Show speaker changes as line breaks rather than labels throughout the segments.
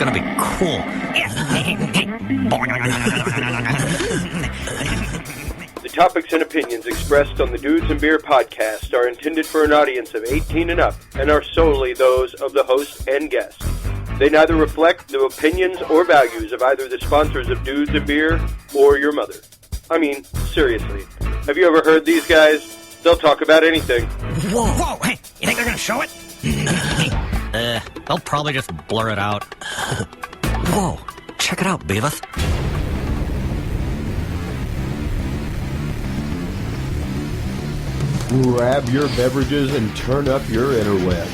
gonna be cool.
The topics and opinions expressed on the Dudes and Beer podcast are intended for an audience of 18 and up and are solely those of the host and guests. They neither reflect the opinions or values of either the sponsors of Dudes and Beer or your mother. I mean, seriously. Have you ever heard these guys? They'll talk about anything.
Whoa, hey, you think they're gonna show it? They'll probably just blur it out. Whoa, check it out, Beavis.
Grab your beverages and turn up your interweb.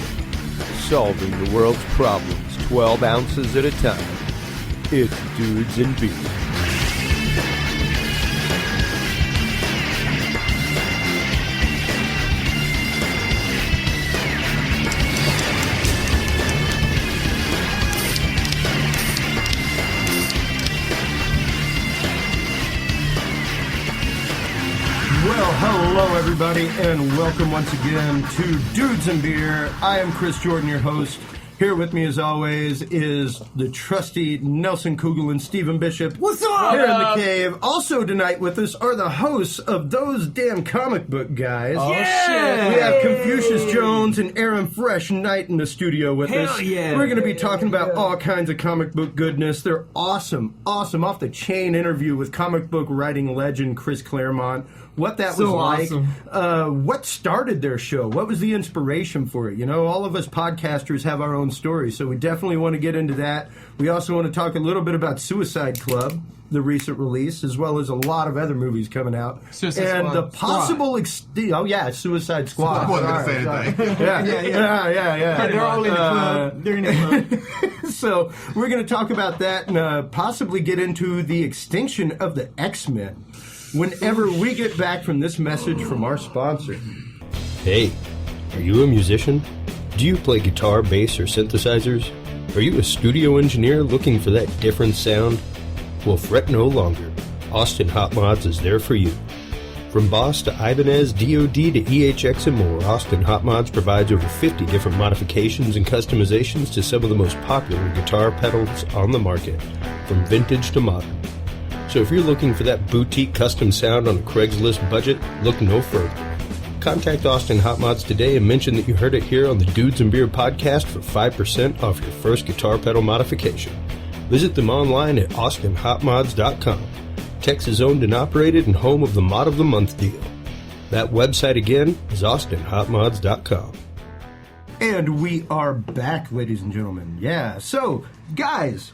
Solving the world's problems 12 ounces at a time. It's Dudes and Beer.
Well, hello everybody, and welcome once again to Dudes and Beer. I am Chris Jordan, your host. Here with me, as always, is the trusty Nelson Kugle and Steven Bishop.
What's up?
Here in the cave. Also tonight with us are the hosts of Those Damn Comic Book Guys.
Oh, shit.
We have Confucius Jones and Aaron Fresh Knight in the studio with us.
Hell yeah.
We're going to be talking about all kinds of comic book goodness. They're awesome, off-the-chain interview with comic book writing legend Chris Claremont. What that was like.
Awesome.
What started their show? What was the inspiration for it? You know, all of us podcasters have our own stories, so we definitely want to get into that. We also want to talk a little bit about Suicide Club, the recent release, as well as a lot of other movies coming out.
Suicide
and
Squad.
the possible Suicide Squad.
I wasn't going to say anything.
Yeah.
They're all in the club. They're in the club.
So we're going to talk about that and possibly get into the extinction of the X-Men whenever we get back from this message from our sponsor.
Hey, are you a musician? Do you play guitar, bass, or synthesizers? Are you a studio engineer looking for that different sound? Well, fret no longer. Austin Hot Mods is there for you. From Boss to Ibanez, DoD to EHX and more, Austin Hot Mods provides over 50 different modifications and customizations to some of the most popular guitar pedals on the market, from vintage to modern. So if you're looking for that boutique custom sound on a Craigslist budget, look no further. Contact Austin Hot Mods today and mention that you heard it here on the Dudes and Beer podcast for 5% off your first guitar pedal modification. Visit them online at austinhotmods.com. Texas owned and operated and home of the Mod of the Month deal. That website again is austinhotmods.com.
And we are back, ladies and gentlemen. Yeah, so, guys,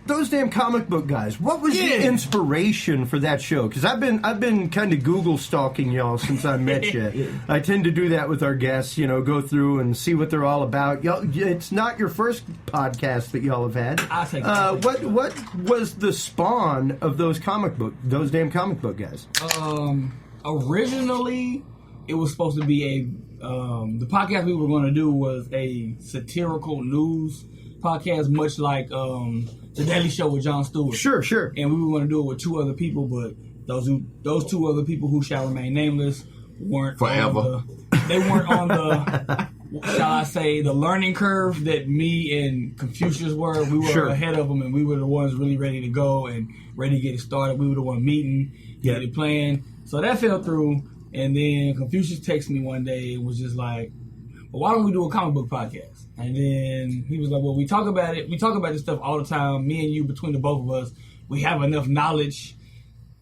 Those Damn Comic Book Guys, what was the inspiration for that show? Because I've been kind of Google stalking y'all since I met you. I tend to do that with our guests, you know, go through and see what they're all about. Y'all, it's not your first podcast that y'all have had.
I'll take it.
What was the spawn of Those Damn Comic Book Guys?
Originally, it was supposed to be the podcast we were going to do was a satirical news podcast, much like The Daily Show with Jon Stewart.
Sure.
And we were going to do it with two other people, but those two other people who shall remain nameless weren't
Forever.
They weren't on the, shall I say, the learning curve that me and Confucius were. We were ahead of them, and we were the ones really ready to go and ready to get it started. We were the one meeting, get it planned. So that fell through, and then Confucius texted me one day and was just like, well, why don't we do a comic book podcast? And then he was like, well, we talk about it. We talk about this stuff all the time. Me and you, between the both of us, we have enough knowledge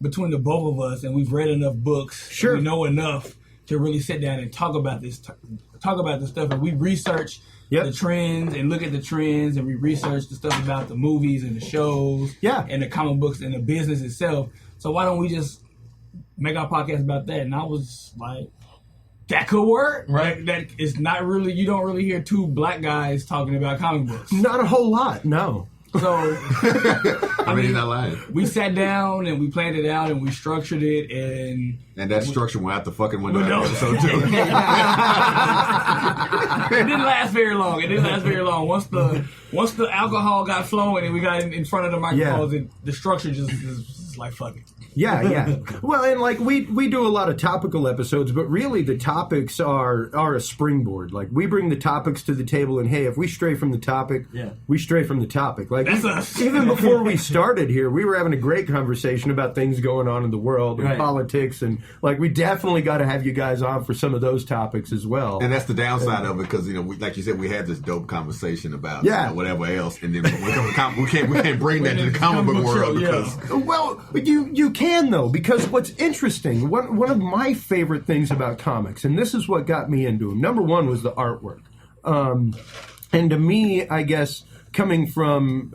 between the both of us, and we've read enough books.
Sure.
We know enough to really sit down and talk about this stuff. And we research the trends and look at the trends, and we research the stuff about the movies and the shows and the comic books and the business itself. So why don't we just make our podcast about that? And I was like, that could work, right? That is not really, you don't really hear two black guys talking about comic books.
Not a whole lot, no.
So,
I mean, he's not lying.
We sat down and we planned it out and we structured it, and
that structure went out the fucking window.
No.
Episode 2.
It didn't last very long. Once the alcohol got flowing and we got in front of the microphones, the structure just like, fuck it.
Yeah. Well, and like we do a lot of topical episodes, but really the topics are a springboard. Like we bring the topics to the table, and hey, if we stray from the topic, we stray from the topic. Like
That's us.
Even before we started here, we were having a great conversation about things going on in the world and politics, and like we definitely got to have you guys on for some of those topics as well.
And that's the downside of it, because like you said, we had this dope conversation about whatever else, and then we can't bring that to the comic book world because
well, you can though, because what's interesting, one of my favorite things about comics, and this is what got me into them. Number one was the artwork, and to me, I guess coming from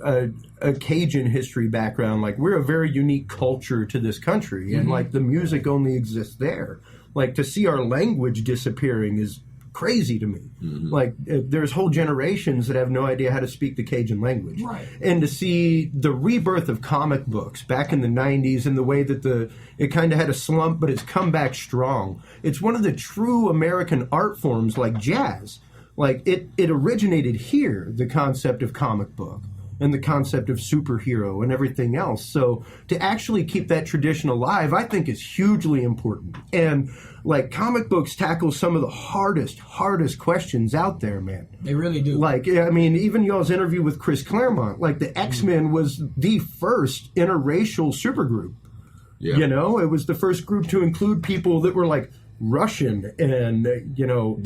a Cajun history background, like we're a very unique culture to this country, and like the music only exists there. Like to see our language disappearing is crazy to me. Like there's whole generations that have no idea how to speak the Cajun language.
Right.
And to see the rebirth of comic books back in the 90s and the way that it kind of had a slump, but it's come back strong. It's one of the true American art forms like jazz. Like it originated here, the concept of comic book and the concept of superhero and everything else. So to actually keep that tradition alive, I think is hugely important. And like comic books tackle some of the hardest questions out there, man.
They really do.
Like, I mean, even y'all's interview with Chris Claremont, like the X-Men was the first interracial supergroup.
Yeah.
You know, it was the first group to include people that were like Russian and,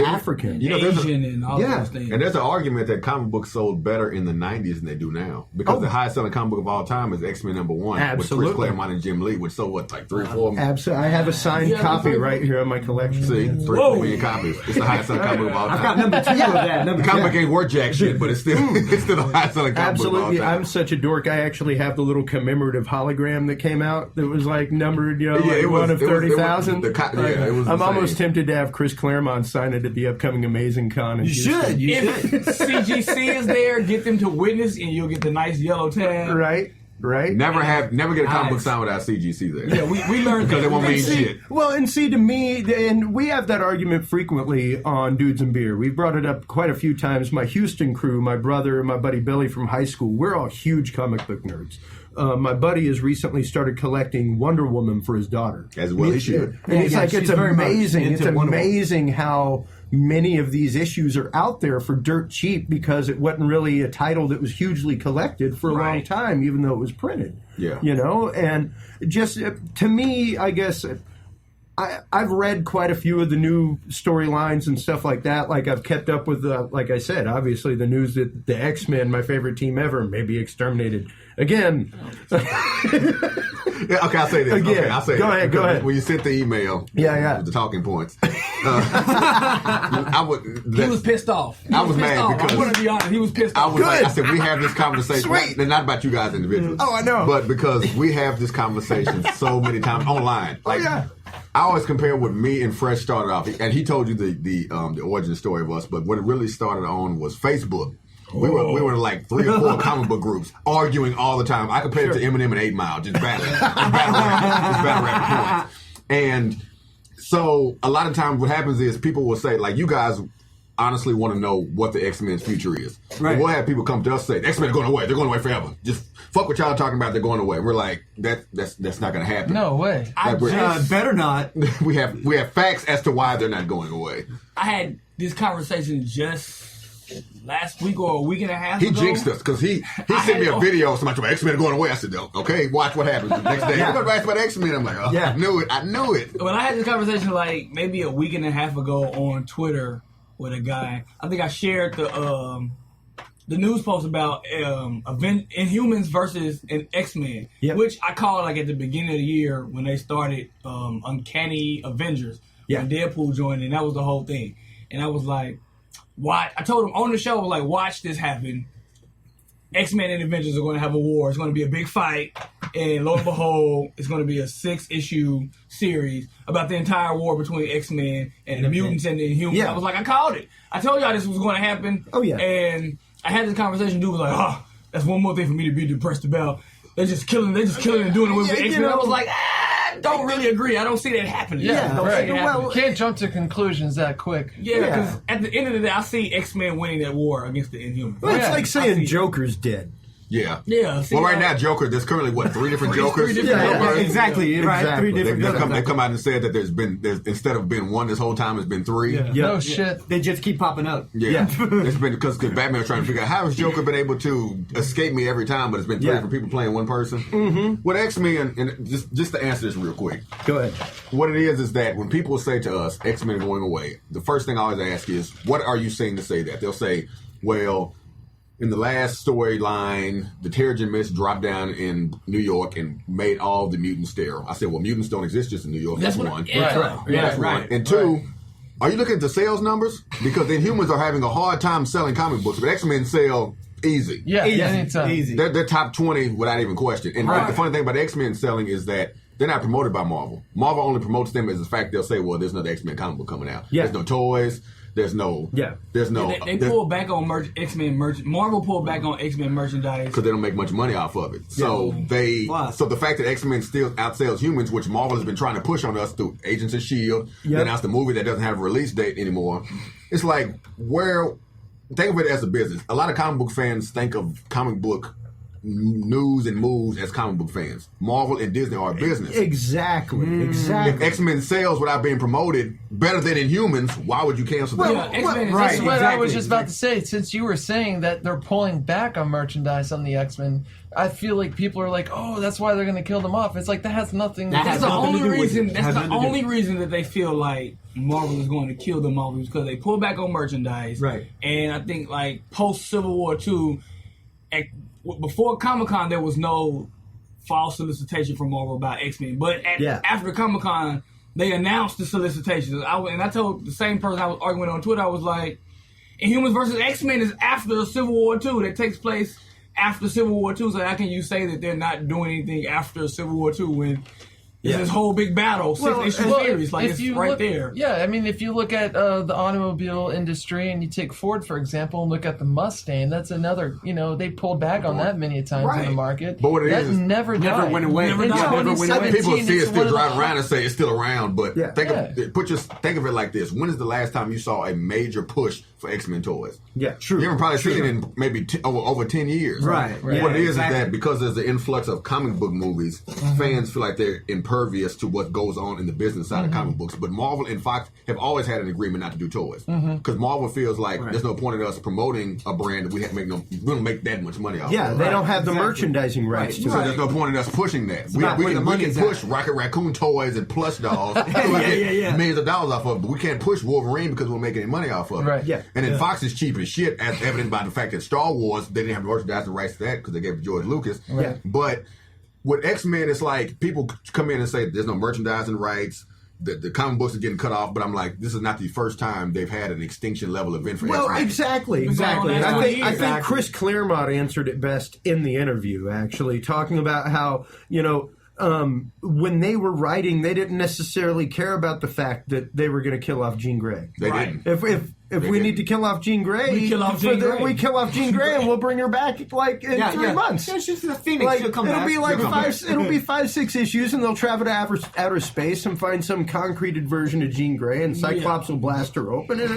African.
Asian and all those things.
And there's an argument that comic books sold better in the 90s than they do now. Because the highest selling comic book of all time is X-Men #1.
Absolutely.
With Chris Claremont and Jim Lee, which sold, like 3 or 4
Absolutely. I have a signed copy right here in my collection.
See, 3 million copies. It's the highest selling comic book of all time.
I've got number 2 of that.
The comic book ain't worth jack shit, but it's still the highest selling comic book of all
Absolutely.
time.
I'm such a dork. I actually have the little commemorative hologram that came out that was like numbered,
it was-
one of
it was-
30,000.
it was
I'm
insane.
almost tempted to have Chris Claremont sign it at the upcoming Amazing Con.
You should.
If CGC is there, get them to witness, and you'll get the nice yellow tag.
Right.
Never get a comic book signed without CGC there.
Yeah, we learned
because
that.
it won't mean
See,
shit.
well, and see, to me, and we have that argument frequently on Dudes and Beer. We've brought it up quite a few times. My Houston crew, my brother and my buddy Billy from high school, we're all huge comic book nerds. My buddy has recently started collecting Wonder Woman for his daughter.
As well he should.
And it's like, it's
she's very much
amazing. It's
into Wonder Woman.
amazing how many of these issues are out there for dirt cheap because it wasn't really a title that was hugely collected for a long time, even though it was printed.
Yeah.
And just to me, I guess I've read quite a few of the new storylines and stuff like that. Like I've kept up with, like I said, obviously the news that the X-Men, my favorite team ever, may be exterminated again.
Yeah, okay, I'll say this.
Again.
Okay, I'll say
Go
this.
ahead, go
Because
ahead.
When you sent the email, with the talking points,
He was pissed off.
I was mad because
I'm going to be honest. He was pissed
I
off.
was like, I said, we have this conversation.
Sweet.
Not about you guys individually.
Oh, I know.
But because we have this conversation so many times online. Like,
yeah.
I always compare what me and Fresh started off, and he told you the origin story of us, but what it really started on was Facebook. We were in like 3 or 4 comic book groups arguing all the time. I compared it to Eminem and 8 Mile, just battle rap points. And so a lot of times what happens is people will say, like, you guys honestly want to know what the X-Men's future is. Right. We'll have people come to us and say, the X-Men are going away. They're going away forever. Just fuck what y'all talking about. They're going away. We're like, that's not going to happen.
No way.
Like
Better not.
we have facts as to why they're not going away.
I had this conversation just last week or a week and a half ago.
He jinxed us because he sent me a video of somebody talking about X-Men are going away. I said, okay, watch what happens. The next day, we're going to ask about X-Men. I'm like, I knew it.
When I had this conversation like maybe a week and a half ago on Twitter with a guy, I think I shared the news post about Inhumans versus an X-Men, which I called like at the beginning of the year when they started Uncanny Avengers, when Deadpool joined, and that was the whole thing. And I was like, I told him on the show, like, watch this happen. X-Men and Avengers are going to have a war. It's going to be a big fight. And lo and behold, it's going to be a 6-issue series about the entire war between X-Men and the mutants and the Inhumans. I was like, I called it. I told y'all this was going to happen.
Oh, yeah.
And I had this conversation. Dude was like, that's one more thing for me to be depressed about. They're just killing and doing it with X-Men. I was like, don't really agree. I don't see that happening.
Right.
Well,
You can't jump to conclusions that quick.
Yeah, because at the end of the day, I see X-Men winning that war against the Inhumans.
Well, it's like saying Joker's dead.
Yeah.
Yeah. See,
Well, right now, Joker, there's currently, 3 different Jokers?
three different Jokers.
Exactly. Right.
Exactly.
3 different.
They come out and said that there's instead of being 1 this whole time, it's been 3.
Yeah. No shit. They just keep popping up.
Yeah. It's been because Batman was trying to figure out how has Joker been able to escape me every time, but it's been 3 different people playing one person. Mm-hmm. With X-Men, and just to answer this real quick.
Go ahead.
What it is that when people say to us, X-Men are going away, the first thing I always ask is, what are you saying to say that? They'll say, well, in the last storyline, the Terrigen Mist dropped down in New York and made all the mutants sterile. I said, well, mutants don't exist just in New York. That's one.
Yeah,
That's one. And 2, are you looking at the sales numbers? Because then humans are having a hard time selling comic books, but X-Men sell easy.
Yeah, anytime.
Easy.
They're top 20 without even question. And the funny thing about X-Men selling is that they're not promoted by Marvel. Marvel only promotes them as the fact they'll say, well, there's another X-Men comic book coming out.
Yeah.
There's no toys. There's no.
They pulled back on X-Men merch. Marvel pulled back on X-Men merchandise
because they don't make much money off of it. So so the fact that X-Men still outsells humans, which Marvel has been trying to push on us through Agents of S.H.I.E.L.D., they announced a movie that doesn't have a release date anymore. It's like think of it as a business. A lot of comic book fans think of comic book news and moves as comic book fans. Marvel and Disney are a business.
Exactly. Exactly.
If X-Men sales without being promoted better than Inhumans, why would you cancel that?
That's what I was just about to say. Since you were saying that they're pulling back on merchandise on the X-Men, I feel like people are like, oh, that's why they're going to kill them off. It's like that has nothing.
That's the only reason. That's the only reason that they feel like Marvel is going to kill them off is because they pull back on merchandise.
Right.
And I think like post Civil War II. Before Comic-Con, there was no false solicitation from Marvel about X-Men. But after Comic-Con, they announced the solicitations. I told the same person I was arguing on Twitter, I was like, Inhumans versus X-Men is after Civil War II. That takes place after Civil War II. So how can you say that they're not doing anything after Civil War II when it's this whole big battle, 6-issue series, like it's right there.
Yeah, I mean, if you look at the automobile industry and you take Ford, for example, and look at the Mustang, that's another, they pulled back on that many times in the market.
But what it is
never
went away. People see it still driving around and say it's still around, but think of it like this. When is the last time you saw a major push for X-Men toys?
Yeah, true.
You haven't probably seen it in maybe over 10 years.
Right.
What it is that because there's the influx of comic book movies, fans feel like they're impervious to what goes on in the business side of comic books. But Marvel and Fox have always had an agreement not to do toys because Marvel feels like there's no point in us promoting a brand that we don't make that much money off.
Yeah, they don't have the merchandising rights to it.
So there's no point in us pushing that. We can push Rocket Raccoon toys and plush dolls. Millions of dollars off of it, but we can't push Wolverine because we're making any money off of it.
Right. Yeah.
And then Fox is cheap as shit, as evident by the fact that Star Wars, they didn't have merchandising rights to that because they gave it to George Lucas.
Right.
But with X-Men, it's like people come in and say there's no merchandising rights. The comic books are getting cut off, but I'm like, this is not the first time they've had an extinction level event for X-Men.
Exactly. And I think Chris Claremont answered it best in the interview, actually, talking about how, when they were writing, they didn't necessarily care about the fact that they were going to kill off Jean Grey.
They didn't.
If we need to kill off Jean Grey, we kill off Jean Grey, and we'll bring her back in 3 months.
Yeah, she's the Phoenix. She'll come back.
It'll be 5-6 issues, and they'll travel to outer space and find some concreted version of Jean Grey, and Cyclops will blast her open, and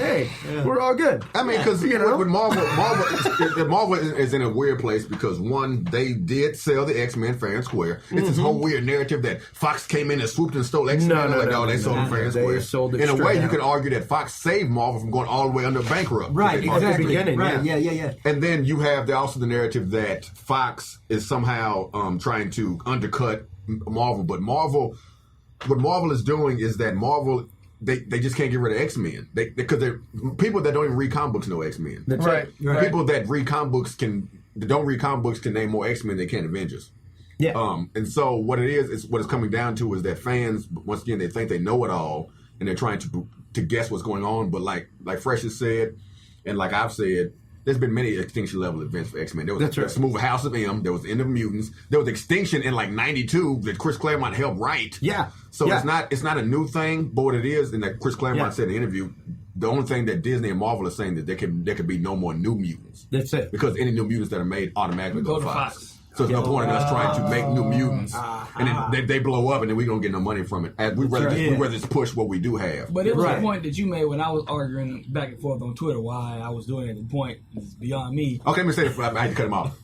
we're all good.
I mean, because with Marvel is in a weird place because one, they did sell the X-Men fair and square. It's this whole weird narrative that Fox came in and swooped and stole X-Men. They sold them fair and square.
Sold it
in a way,
out.
you could argue that Fox saved Marvel from going all the way under bankrupt.
Right, exactly.
At the beginning,
right. Yeah.
And then you have also the narrative that Fox is somehow trying to undercut Marvel. But what Marvel is doing is that Marvel, they just can't get rid of X-Men. Because people that don't even read comic books know X-Men.
That's right.
People that read comic books can name more X-Men than they can Avengers.
Yeah.
And so what it is what it's coming down to is that fans, once again, they think they know it all, and they're trying to guess what's going on. But like Fresh has said, and like I've said, there's been many extinction level events for X-Men. There was the movie House of M. There was the End of Mutants. There was Extinction in like '92 that Chris Claremont helped write.
Yeah.
So it's not a new thing, but what it is, and that Chris Claremont said in the interview, the only thing that Disney and Marvel are saying that there could be no more new mutants.
That's it.
Because any new mutants that are made automatically go to Fox. So there's no point in us trying to make new mutants, and then they blow up, and then we don't get no money from it. We'd rather just push what we do have.
But it was a point that you made when I was arguing back and forth on Twitter why I was doing it. The point is beyond me.
Okay, let me say it. I had to cut him off.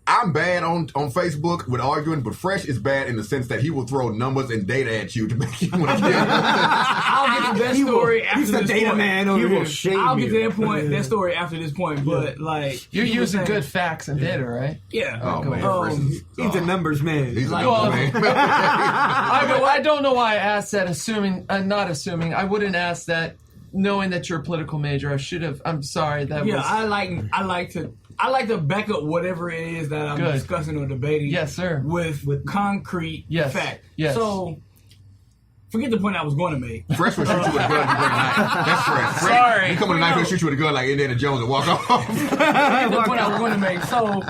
I'm bad on Facebook with arguing, but Fresh is bad in the sense that he will throw numbers and data at you to make you want to kill.
I'll get to that story after
He's
this
the data
point.
man over here.
I'll get to that story after this point, but like
You're using good facts and data, right?
yeah.
Oh man,
He's a numbers man.
he's a
Like-
numbers man.
I don't know why I asked that. Not assuming. I wouldn't ask that, knowing that you're a political major. I should have. I'm sorry.
I like to back up whatever it is that I'm discussing or debating.
Yes, sir.
With concrete fact.
Yes.
So forget the point I was going to make.
Fresh will shoot you with a gun. You bring a knife. That's Fresh.
Sorry.
He come with a knife and shoot you with a gun like Indiana Jones and walk off.
Forget the point I was going to make. So,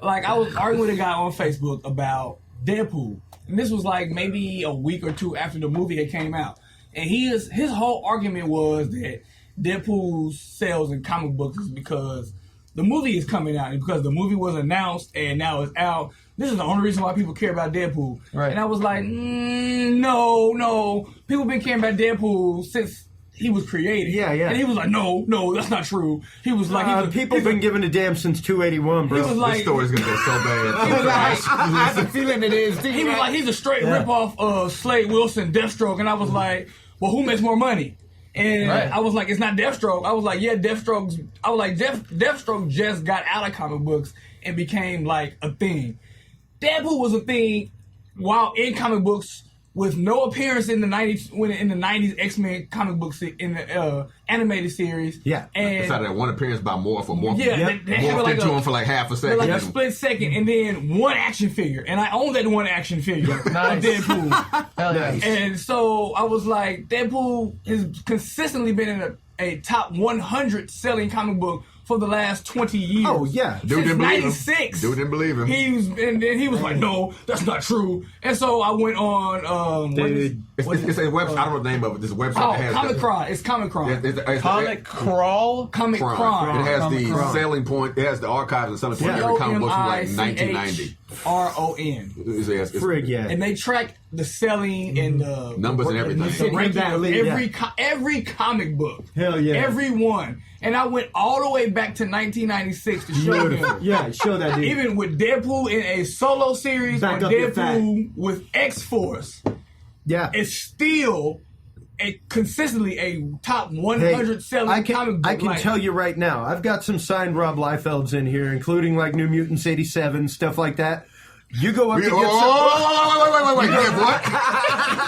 like, I was arguing with a guy on Facebook about Deadpool, and this was like maybe a week or two after the movie had came out, and his whole argument was that Deadpool's sales in comic books is because the movie is coming out, and because the movie was announced and now it's out. This is the only reason why people care about Deadpool.
Right.
And I was like, no. People been caring about Deadpool since he was created.
Yeah.
And he was like, no, that's not true. He was like,
people been giving a damn since 281, bro.
He was like,
This story's gonna go so bad.
I have a feeling it is.
he was like, he's a straight ripoff of Slade Wilson, Deathstroke, and I was like, well, who makes more money? And I was like, it's not Deathstroke. I was like, yeah, Deathstroke just got out of comic books and became like a thing. Deadpool was a thing while in comic books with no appearance in the 90s in the 90s X-Men comic books in the animated series.
Yeah.
And
Besides that one appearance by Morph.
yeah, they have
Morphed
like
into him for like half a second.
like a split second, and then one action figure, and I own that one action figure of Deadpool.
Hell yeah.
And so I was like, Deadpool has consistently been in a top 100 selling comic book for the last 20 years.
Oh, yeah.
Dude didn't believe him.
96.
Dude didn't believe him.
And then he was like, no, that's not true. And so I went on,
It's a website. I don't know the name of it. This website that has
Comic Cron. It's Comic Cron.
Comic Crawl?
Comic Cron.
It has
Comic
the
Cron.
selling point. It has the archives and selling point of every comic book from like 1990.
RON.
Frig, yeah.
And they track the selling and the
numbers and everything.
Every comic book.
Hell yeah.
Every one. And I went all the way back to 1996 to show them.
Yeah, show that dude.
Even with Deadpool in a solo series
Back
or
up your
Deadpool with X-Force, it's still consistently a top 100 selling comic book.
I can tell you right now, I've got some signed Rob Liefelds in here, including like New Mutants 87, stuff like that. You go up to get some...
Wait. What?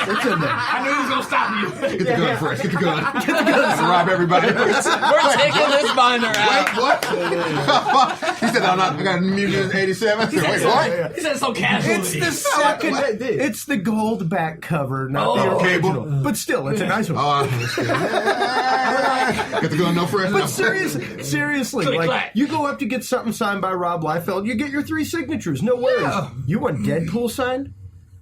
It's in there.
I knew he was going to stop you.
Get the gun, Fresh. Get the gun. Rob everybody.
We're taking this binder out.
Wait, what? He said, I got a Mutant 87. Wait, what?
He said it so casually.
It's the second... It's the gold back cover, not the original.
Cable.
But still, it's a nice one.
Get the gun, no Fresh.
But seriously, like, you go up to get something signed by Rob Liefeld, you get your 3 signatures, no worries. Yeah. You want Deadpool signed?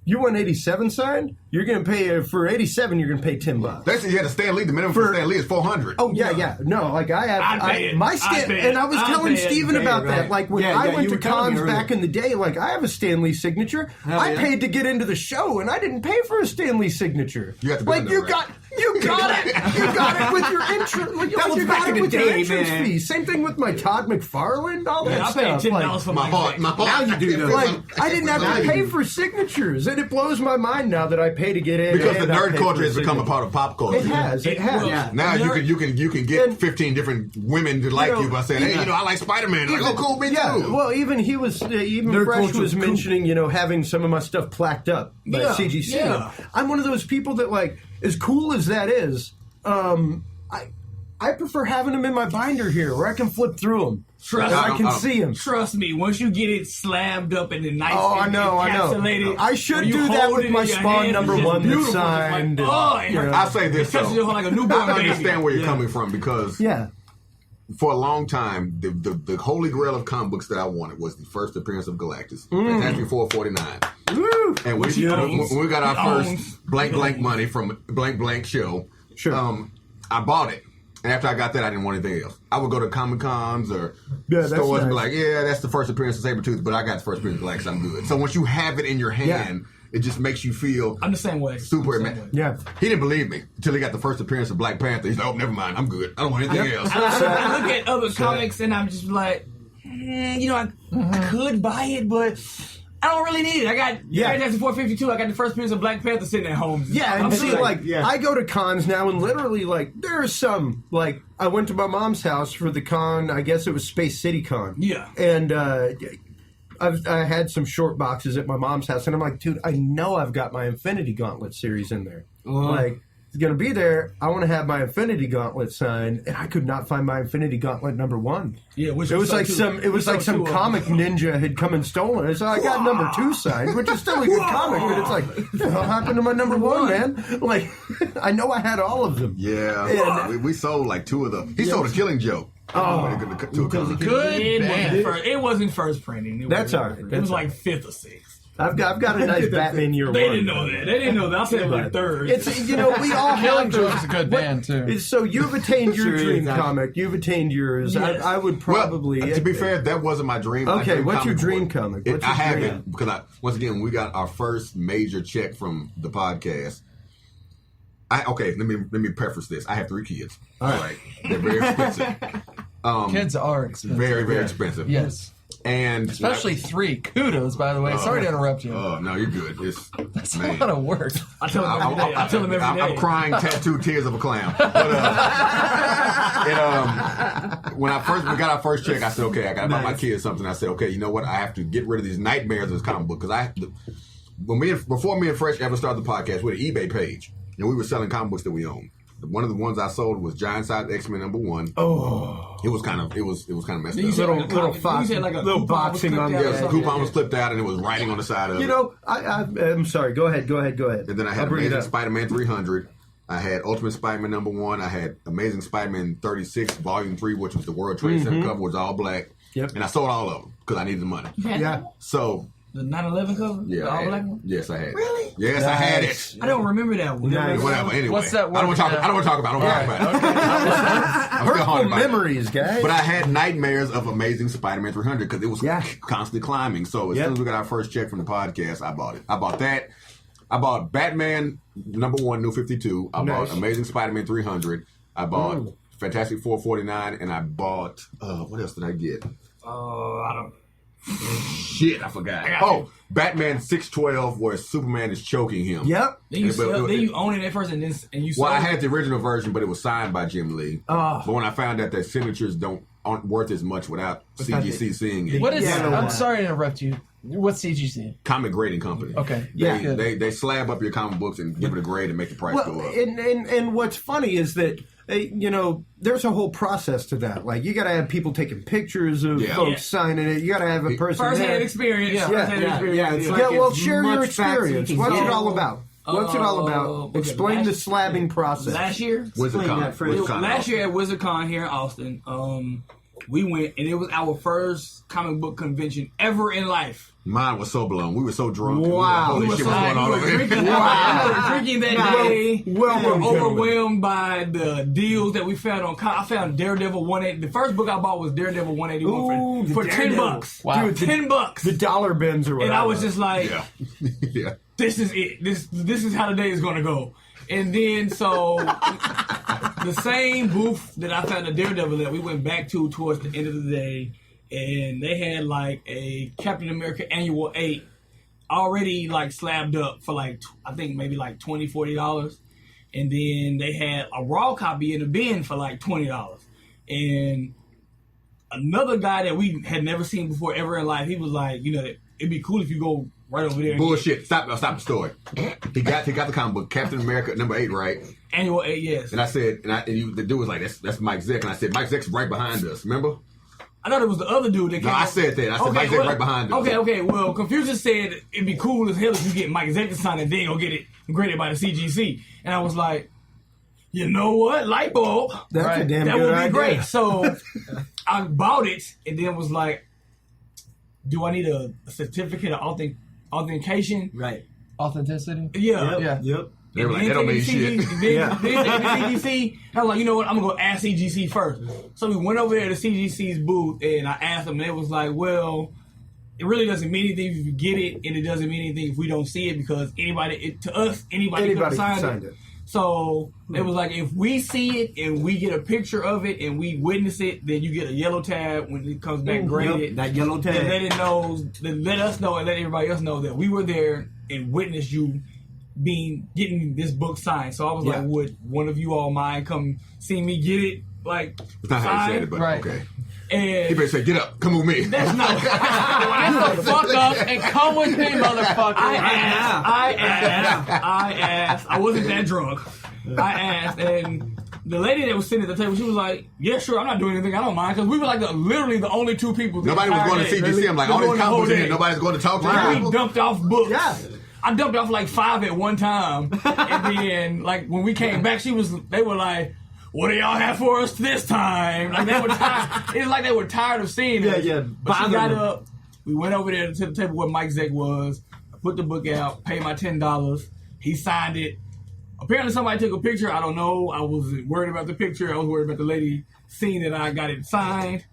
You want 87 signed? You're going to pay, for 87, you're going to pay $10.
They said you had to Stan Lee. The minimum for StanLee is $400.
Oh, yeah. No, like I have, and I was telling Steven about that. Like when I went to cons back in the day, like I have a Stan Lee signature. I paid to get into the show, and I didn't pay for a Stan Lee signature.
You have to
like you got it. You got it with your entrance. Like, you got it with your entrance fee. Same thing with my Todd McFarlane. All that stuff.
I paid $10 for my heart.
Now
you do that. Like I didn't have to pay for signatures, and it blows my mind now that I pay to get in.
Because the nerd culture has become a part of pop culture.
It has.
Yeah. Now you can get 15 different women to like you by saying, hey, I like Spider-Man. Like, oh, cool, me too.
Well, even Fresh was mentioning, having some of my stuff plaqued up by CGC. Yeah. I'm one of those people that, like, as cool as that is, I prefer having them in my binder here where I can flip through them. I can see them.
Trust me, once you get it slammed up in the nice
I know. I should do that with my Spawn #1 that's signed.
I'll say this, though.
Like a newborn
I understand where you're coming from because for a long time, the holy grail of comic books that I wanted was the first appearance of Galactus. Fantastic Four 49. And when we got our first blank money from blank show, I bought it. And after I got that, I didn't want anything else. I would go to Comic Cons or stores and be like, that's the first appearance of Sabretooth, but I got the first appearance of Galactus, I'm good. So once you have it in your hand, it just makes you feel
I'm the same way.
Super. Yeah. He didn't believe me until he got the first appearance of Black Panther. He's like, oh, never mind, I'm good. I don't want anything else.
I look at other comics and I'm just like, I could buy it, but I don't really need it. I got Fantastic 452. I got the first appearance of Black Panther sitting at home.
Yeah, and see, I go to cons now, and literally, there's some, I went to my mom's house for the con, I guess it was Space City Con.
Yeah.
And I had some short boxes at my mom's house, and I'm like, dude, I know I've got my Infinity Gauntlet series in there. It's going to be there. I want to have my Infinity Gauntlet signed, and I could not find my Infinity Gauntlet #1.
Yeah, which
it was like some comic ninja had come and stolen it. So I got #2 signed, which is still a good comic, but it's like, what the hell happened to my #1, man? I know I had all of them.
Yeah, and we sold 2 of them. He sold a Killing Joke.
Good.
It wasn't first printing.
That's all right.
It was 5th or 6th.
I've got a nice Batman year
They
one.
didn't know that. I said it third.
It's we all have
Killing Joke's a good band too.
So you've attained your dream comic. You've attained yours.
Yes.
I would probably.
To be fair, that wasn't my dream.
Okay, what's your dream comic?
I have it because once again we got our first major check from the podcast. Let me preface this. I have 3 kids. All right, they're very expensive.
Kids are expensive.
Very, very expensive.
Yes.
And
especially 3. Kudos, by the way. Sorry to interrupt you.
Oh, no, you're good.
That's a lot of work.
I tell him every day.
I'm crying tattooed tears of a clown. But, when we got our first check, I said, okay, I got to buy my kids something. I said, okay, you know what? I have to get rid of these nightmares of this comic book because before me and Fresh ever started the podcast, we had an eBay page and we were selling comic books that we owned. One of the ones I sold was Giant Size X-Men #1.
Oh,
it was kind of messed up.
Little boxing on the
the coupon was clipped out and it was writing on the side of it.
I'm sorry. Go ahead.
And then I had Amazing Spider-Man 300. I had Ultimate Spider-Man #1. I had Amazing Spider-Man 36 Volume 3, which was the World Trade Center cover, was all black.
Yep.
And I sold all of them because I needed the money.
Yeah.
So.
The 9/11 cover?
Yeah.
The all black one?
Yes, I had it.
Really?
Yes, I had it.
I don't remember that one.
Nice. Whatever. Anyway.
What's that
I don't want to talk about it. I'm still haunted by
memories, guys.
But I had nightmares of Amazing Spider-Man 300 because it was constantly climbing. So as soon as we got our first check from the podcast, I bought it. I bought that. I bought Batman #1, New 52. I bought Amazing Spider-Man 300. I bought Fantastic 449. And I bought, what else did I get?
I don't.
Shit, I forgot. Batman 612, where Superman is choking him.
Yep.
Then you own it at first, and you.
Well, I had the original version, but it was signed by Jim Lee. But when I found out that signatures aren't worth as much without CGC seeing it.
What is? I'm sorry to interrupt you. What's CGC?
Comic Grading Company.
Okay.
They slab up your comic books and give it a grade and make the price go up.
And what's funny is that. There's a whole process to that. You got to have people taking pictures of folks signing it. You got to have a person
first-hand experience.
Share your experience. What's it all about? What's it all about? Explain the slabbing process.
Last year? Last year at WizardCon here in Austin, we went, and it was our first comic book convention ever in life.
Mine was so blown. We were so drunk.
Wow.
We were drinking
that day. We were overwhelmed by the deals that we found I found Daredevil 180. The first book I bought was Daredevil 181 for $10.
Wow.
Dude, $10.
The dollar bins or whatever.
And I was just like,
yeah.
This is it. This is how the day is going to go. And then, the same booth that I found the Daredevil that we went back to towards the end of the day, and they had a Captain America Annual 8 already slabbed up for I think maybe $20, $40. And then they had a raw copy in the bin for $20. And another guy that we had never seen before ever in life, he was like, it'd be cool if you go right over there.
Bullshit. Stop the story. He got the comic book, Captain America #8, right?
Annual 8, yes.
And I said, the dude was like, that's Mike Zeck. And I said, Mike Zeck's right behind us, remember?
I thought it was the other dude that came.
No, I said that. I said Mike Zeck right behind us.
Okay. Well, Confucius said it'd be cool as hell if you get Mike Zeck to sign and then go get it graded by the CGC. And I was like, you know what? Light bulb.
That's a damn
that
good
would be
idea.
great. So I bought it and then was like, do I need a certificate of authentication?
Right.
Authenticity?
Yeah.
Yep.
They were like, that don't mean shit.
Then CGC, I was like, you know what? I'm going to go ask CGC first. So we went over there to CGC's booth, and I asked them, and they was like, well, it really doesn't mean anything if you get it, and it doesn't mean anything if we don't see it, because anybody could have signed it. So it was like, if we see it and we get a picture of it and we witness it, then you get a yellow tab when it comes back graded.
That yellow tab.
Then let us know and let everybody else know that we were there and witnessed you getting this book signed. So I was like, would one of you all mind come see me get it? Like,
it's not how you said it, but okay.
And
he better say, get up, come with me.
That's not.
Get the fuck up and come with me, motherfucker.
I asked. I wasn't that drunk. I asked, and the lady that was sitting at the table, she was like, yeah, sure, I'm not doing anything, I don't mind, because we were like literally the only two people.
Nobody was going to CGC. I'm like, all these comic books in here, nobody's going to talk to you.
We dumped off books.
Yeah.
I dumped off like 5 at one time, and then like when we came back, they were like, what do y'all have for us this time? Like they were tired. It's like they were tired of seeing us.
Yeah.
But she got up. We went over there to the table where Mike Zeck was. I put the book out. Paid my $10. He signed it. Apparently somebody took a picture. I don't know. I was worried about the picture. I was worried about the lady seeing that I got it signed.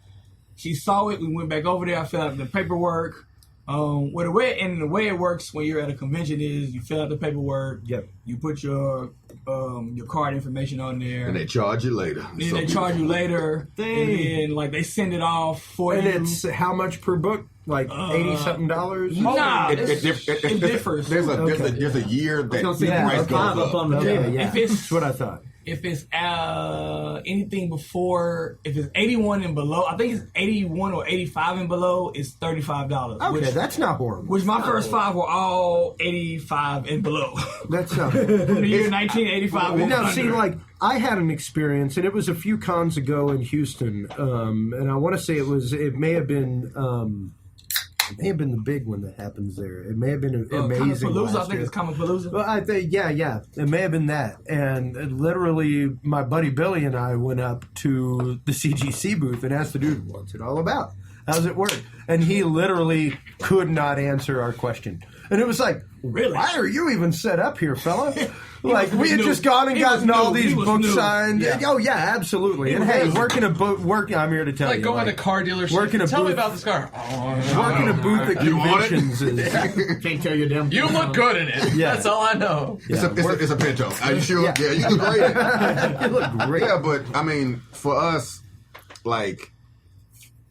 She saw it. We went back over there. I filled out the paperwork. The way it works when you're at a convention is you fill out the paperwork.
Yep.
You put your card information on there,
and they charge you later.
And they charge you later, and then like they send it off for you.
And it's how much per book? Like $80-something?
Nah,
it differs. There's a year that price goes up.
On the table.
Yeah, that's what I thought.
If it's anything before, if it's 81 and below, I think it's 81 or 85 and below, it's $35.
Okay, that's not horrible.
Which my first 5 were all 85 and below.
That's not
From the year 1985.
Now, see, like, I had an experience, and it was a few cons ago in Houston, and I want to say it may have been the big one that happens there. It may have been amazing.
Comicpalooza, I think it's Comicpalooza.
Well, I think, yeah. It may have been that. And literally, my buddy Billy and I went up to the CGC booth and asked the dude, what's it all about? How's it work? And he literally could not answer our question. And it was like,
really?
Why are you even set up here, fella? Like, we had just gone and gotten all these books signed. Yeah. Oh, yeah, absolutely. And hey, working a booth, I'm here to tell you.
Like going to car dealership. Tell me about this car.
Working a booth at conventions is...
Can't tell you damn.
You look good in it.
Yeah.
That's all I know.
It's a Pinto. Are you sure? Yeah, you look great.
You look great.
Yeah, but, I mean, for us, like...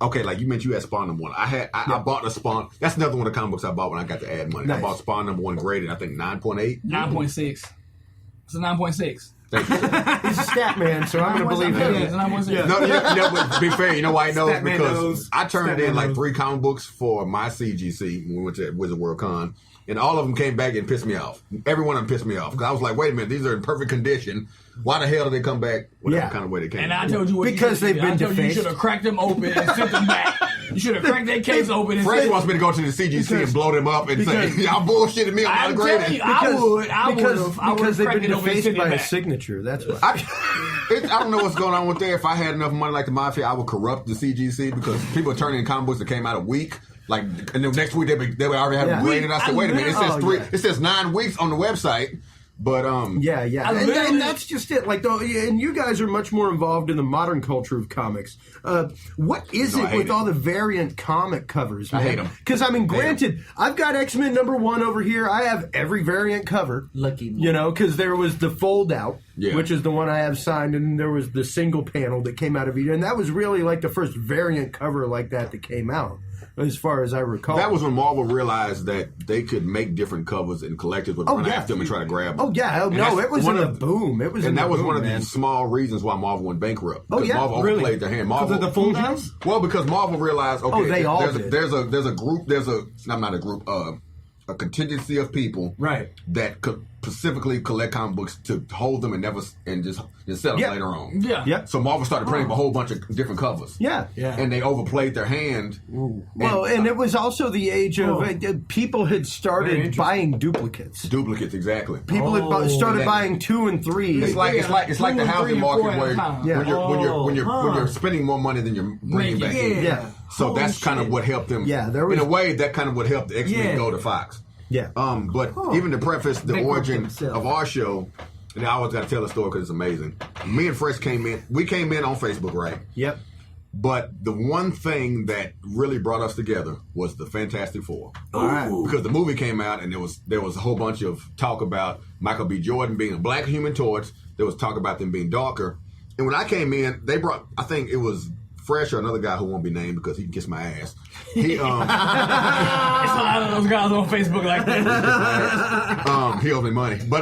Okay, like you mentioned, you had Spawn #1. I bought a Spawn. That's another one of the comic books I bought when I got to add money. Nice. I bought Spawn #1 graded, I think 9.8.
9.6. It's a 9.6.
Thank you.
He's a stat man, so I'm going to believe him.
Yeah, it's a 9.6.
Yeah. No, but to be fair, you know why he knows?
Stat man
Because
knows.
I turned in like 3 comic books for my CGC when we went to Wizard World Con, and all of them came back and pissed me off. Every one of them pissed me off because I was like, wait a minute, these are in perfect condition. Why the hell did they come back? Whatever kind of way they came.
And I told you what
because they've been defaced.
You should have cracked them open and sent them back. You should have cracked that case open. And
Fresh wants me to go to the CGC and blow them up and say, y'all bullshitting me. I'm not grading.
I would have.
Because they've been defaced by a signature. That's why.
I don't know what's going on with there. If I had enough money like the Mafia, I would corrupt the CGC because people are turning in comic books that came out a week. Like, and then next week they would already have them graded. I said, wait a minute, it says 9 weeks on the website. But
yeah, and that's just it. Like, and you guys are much more involved in the modern culture of comics. What is it with all the variant comic covers? Man?
I hate them.
Because I mean, granted, I've got X-Men #1 over here. I have every variant cover.
Lucky,
you know, because there was the fold out,
yeah,
which is the one I have signed, and there was the single panel that came out of it, and that was really like the first variant cover like that came out. As far as I recall,
that was when Marvel realized that they could make different covers and collectors would run after them and try to grab them.
Oh yeah, no, it was in the boom. It was,
and that was one of the small reasons why Marvel went bankrupt. Because Marvel overplayed their hand. Marvel,
because of the fold outs?
Well, because Marvel realized, okay,
they all
there's a group, not a group, a contingency of people,
right,
that could specifically collect comic books to hold them and just sell them later on.
Yeah.
So Marvel started printing a whole bunch of different covers.
Yeah.
And they overplayed their hand.
Well, and it was also the age of people had started buying duplicates.
Duplicates, exactly.
People had started buying 2 and 3.
It's like the housing market where when you're spending more money than you're bringing back in.
Yeah.
So that's kind of what helped them.
Yeah,
in a way, that kind of what helped the X-Men go to Fox.
Yeah.
But even to preface the origin of our show, and I always got to tell the story because it's amazing. Me and Fresh came in. We came in on Facebook, right?
Yep.
But the one thing that really brought us together was the Fantastic Four.
All right.
Because the movie came out and there was a whole bunch of talk about Michael B. Jordan being a black Human Torch. There was talk about them being darker. And when I came in, they brought, I think it was Fresh or another guy who won't be named because he can kiss my ass. He
It's a lot of those guys on Facebook like that.
he owes me money. But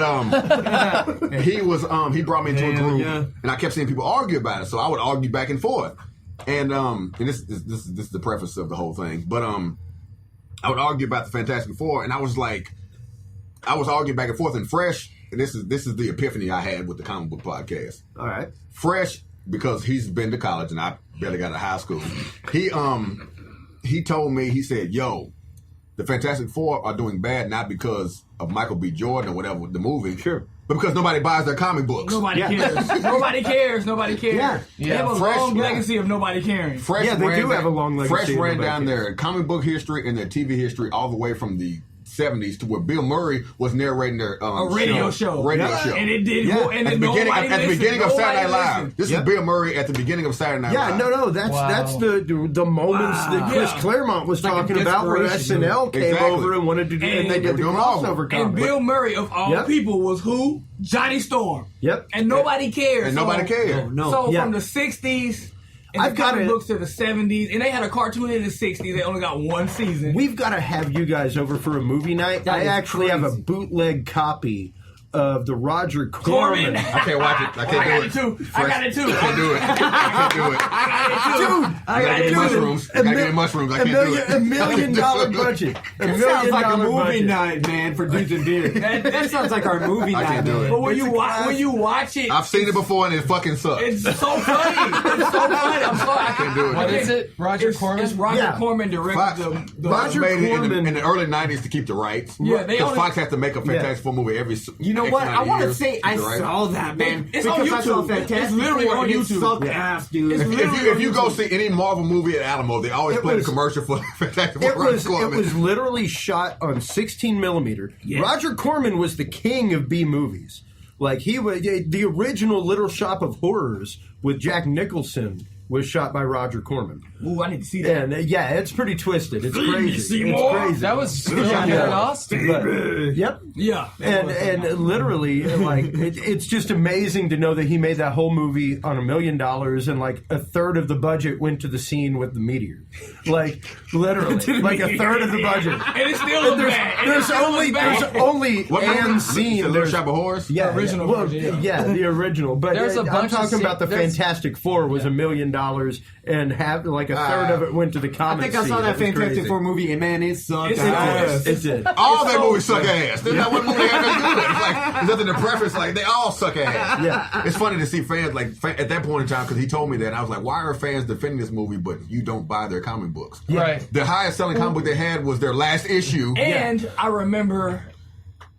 he brought me into a group and I kept seeing people argue about it. So I would argue back and forth. And this is the preface of the whole thing. But I would argue about the Fantastic Four, and I was arguing back and forth. And Fresh, and this is the epiphany I had with the comic book podcast.
All right.
Fresh, because he's been to college and I barely got out of high school. He told me, he said, "Yo, the Fantastic Four are doing bad not because of Michael B. Jordan or whatever the movie,
sure,
but because nobody buys their comic books.
Nobody cares. Nobody cares. Nobody cares.
Yeah.
They have a long legacy of nobody caring.
Fresh
they do have a long legacy.
Fresh ran down their comic book history and their TV history all the way from the 70s to where Bill Murray was narrating their
radio show.
And
it did go, and
at the beginning of Saturday Night Live. This is Bill Murray at the beginning of Saturday Night Live.
No, that's the moments that Chris Claremont was talking about where SNL came over and wanted to do, and they did the crossover comic.
And Bill Murray, of all people, was who? Johnny Storm.
Yep.
And nobody cares.
And nobody cares.
So from the 60s, and the comic books to the 70s, and they had a cartoon in the 60s. They only got one season.
We've got to have you guys over for a movie night. I actually have a bootleg copy of the Roger Corman.
I can't watch it. I can't do it.
I got it too.
I can't do it. I can't do it.
I got it too.
Mushrooms. I gotta get mushrooms. I can't do it.
$1 million budget.
It sounds like a movie night, man, for Dudes and Beer. That sounds like our movie night.
I can't do it.
But when you watch it,
I've seen it before and it fucking sucks.
It's so funny. It's so funny. I'm sorry.
I can't do it.
What is it? Roger Corman?
It's Roger Corman directed the
Fox made it in the early 90s to keep the rights.
Yeah,
because Fox has to make a Fantastic Four movie every.
You know what? I want to say I
right?
saw that, man.
It's on YouTube.
I saw Fantastic
It's literally
Four
on
and
YouTube.
It sucked ass, dude.
If you go see any Marvel movie at Alamo, they always play the commercial for Fantastic Four.
It was literally shot on 16 millimeter. Yeah. Roger Corman was the king of B movies. Like he was the original Little Shop of Horrors with Jack Nicholson was shot by Roger Corman.
Ooh, I need to see that.
And it's pretty twisted. It's crazy. It's crazy.
That was still here in Austin.
Yep.
Yeah.
And literally, like, it's just amazing to know that he made that whole movie on $1 million and like a third of the budget went to the scene with the meteor. Like, literally, like a third of the budget.
And it still looks bad.
There's only one scene.
Little Shop of Horrors?
Yeah.
The original version.
Yeah, the original. But I'm talking about the Fantastic Four was $1 million and have like a third of it went to the comic.
I think I saw that Fantastic Four movie, and man, it sucked ass.
It did.
All their movies suck ass. There's not one movie they ever good. It's like there's nothing to preface. Like they all suck ass.
Yeah.
It's funny to see fans at that point in time because he told me that and I was like, why are fans defending this movie but you don't buy their comic books?
Right.
The highest selling comic book they had was their last issue.
And I remember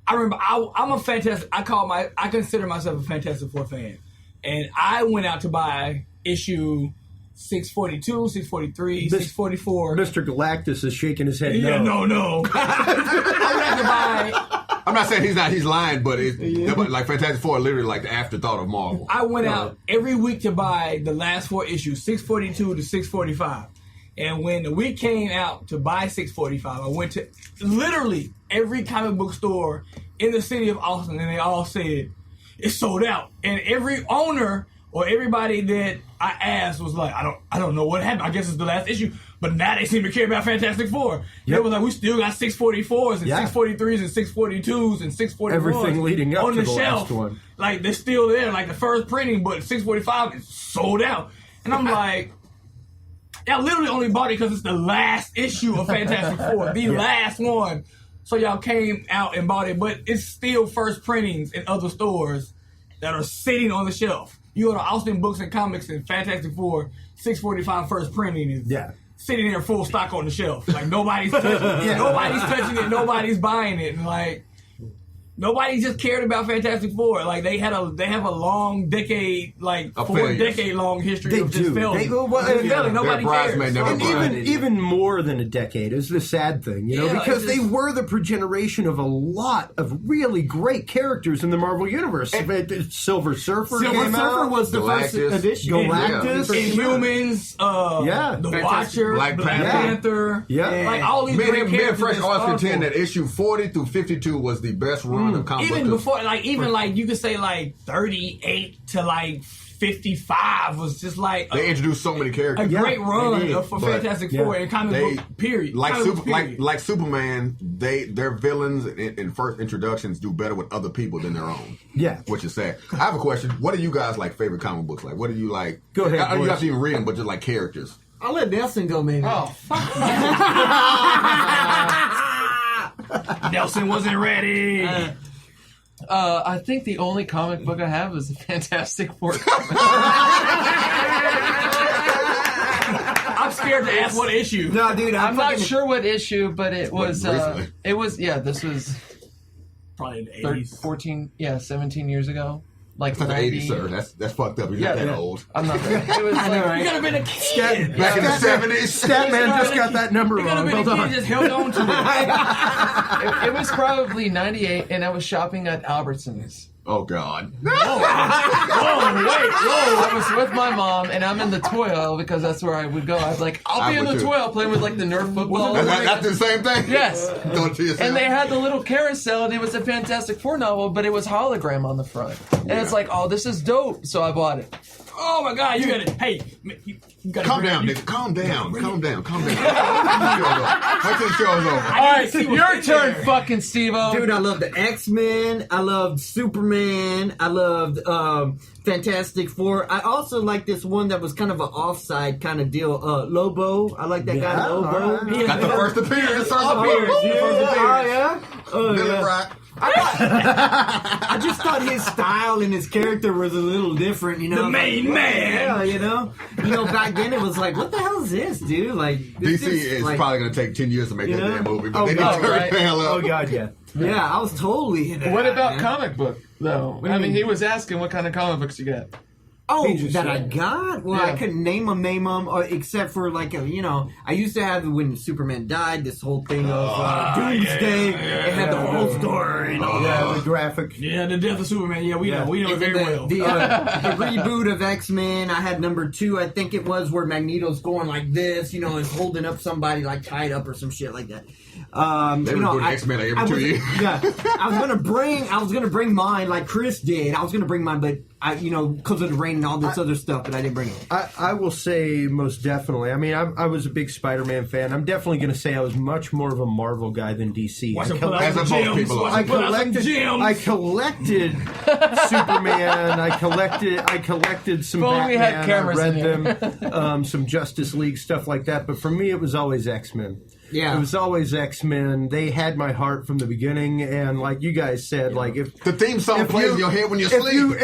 I'm a Fantastic. I consider myself a Fantastic Four fan, and I went out to buy issue 642, 643, 644.
Mr. Galactus is shaking his head.
Yeah, no. I went out to buy.
I'm not saying he's lying, but like Fantastic Four, literally like the afterthought of Marvel.
I went out every week to buy the last 4 issues, 642 to 645. And when the week came out to buy 645, I went to literally every comic book store in the city of Austin, and they all said, it's sold out. And every owner or everybody that I asked was like, I don't know what happened. I guess it's the last issue. But now they seem to care about Fantastic Four. They was like, we still got 644s and 643s and 642s and 641s.
Everything leading up
on
to
the
the
shelf.
last one.
Like, they're still there, like the first printing, but 645 is sold out. And I'm like, y'all literally only bought it because it's the last issue of Fantastic Four. The last one. So y'all came out and bought it, but it's still first printings in other stores that are sitting on the shelf. You go to Austin Books and Comics and Fantastic Four, 645 first printing is sitting there full stock on the shelf. Like nobody's touching it. Nobody's touching it. Nobody's buying it. And like, nobody just cared about Fantastic Four. Like they have a long decade, like 4-decade long history of just filming. Nobody cares.
And even more than a decade is the sad thing, because they were the progeneration of a lot of really great characters in the Marvel universe. Silver Surfer
was the first edition.
Galactus,
Inhumans, the Watcher, Black Panther, like all these great characters.
Fresh always contend that issue 40 through 52 was the best run of comic
even before, you could say 38 to 55 was just
they introduced so many characters.
A great run for Fantastic Four and comic book period.
Like Superman, their villains in first introductions do better with other people than their own.
Yeah,
which is sad. I have a question. What are you guys favorite comic books like? What do you like?
Go ahead.
I don't have to even read them, but just characters.
I'll let Nelson go, maybe.
Oh, fuck. Nelson wasn't ready.
I think the only comic book I have is the Fantastic Four comic.
I'm scared to ask what issue.
No, dude,
I'm not sure what issue, but it was. This was
probably in the
80s. 17 years ago.
Like the 80s, sir. That's fucked up. You're not that old.
I'm not that. It was
you could have been a kid.
Back in the 70s.
Statman just got that number wrong.
You could have been a kid, just held on to it.
It was probably 98, and I was shopping at Albertsons.
Oh, God.
Whoa, I was with my mom, and I'm in the toy aisle because that's where I would go. I was like, I'll be in the toy aisle playing with the Nerf football.
That's the same thing?
Yes.
And
they had the little carousel, and it was a Fantastic Four novel, but it was hologram on the front. And it's like, oh, this is dope. So I bought it.
Oh my God, you gotta, hey, you gotta
calm down, nigga. Calm down. Wait till the show's over.
Alright, your turn, fucking Steve-O.
Dude, I loved the X-Men. I loved Superman. I loved Fantastic Four. I also like this one that was kind of an offside kind of deal. Lobo. I like that guy, Lobo.
Got the first appearance.
Oh, yeah?
Billy Rock.
I just thought his style and his character was a little different,
The main man.
Yeah, back then it was like, what the hell is this, dude? Like,
DC is probably going to take 10 years to make that damn movie, but they need to turn the hell up.
Oh, God, yeah.
Yeah, I was totally into
What
that,
about comic book, though? I mean, he was asking what kind of comic books you got.
Oh, that I got? Well, I couldn't name them, except for I used to have when Superman died, this whole thing of Doomsday. It had the whole story and all that.
The graphic.
Yeah, the death of Superman. Yeah, we know it very well.
The reboot of X-Men, I had number 2, I think it was, where Magneto's going like this, is holding up somebody like tied up or some shit like that.
They were doing X-Men every 2 years.
Yeah, I was gonna bring mine like Chris did. I was gonna bring mine, but because of the rain and all this other stuff, but I didn't bring it.
I will say most definitely. I mean, I was a big Spider-Man fan. I'm definitely going to say I was much more of a Marvel guy than DC. I collected Superman. I collected some Batman.
We had cameras
I read them. Some Justice League stuff like that. But for me, it was always X-Men.
Yeah,
it was always X-Men. They had my heart from the beginning, and like you guys said, like if
the theme song plays in your head when you sleep,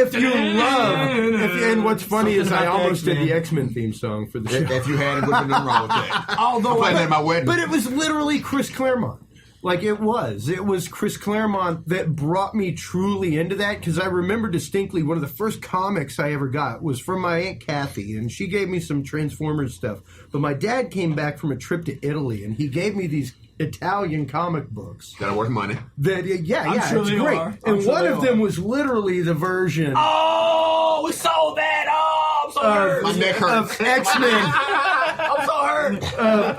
and what's funny is I almost did the X-Men theme song for the show.
If you had it, would have been nothing wrong with that.
Although
I played that at my wedding,
but it was literally Chris Claremont. Like it was Chris Claremont that brought me truly into that, because I remember distinctly one of the first comics I ever got was from my Aunt Kathy, and she gave me some Transformers stuff. But my dad came back from a trip to Italy, and he gave me these Italian comic books
that are worth money.
That
sure
it's great. And one of them was literally the version.
Oh, we sold that. Oh, I'm so hurt.
My neck hurts.
Of X-Men.
I'm so hurt.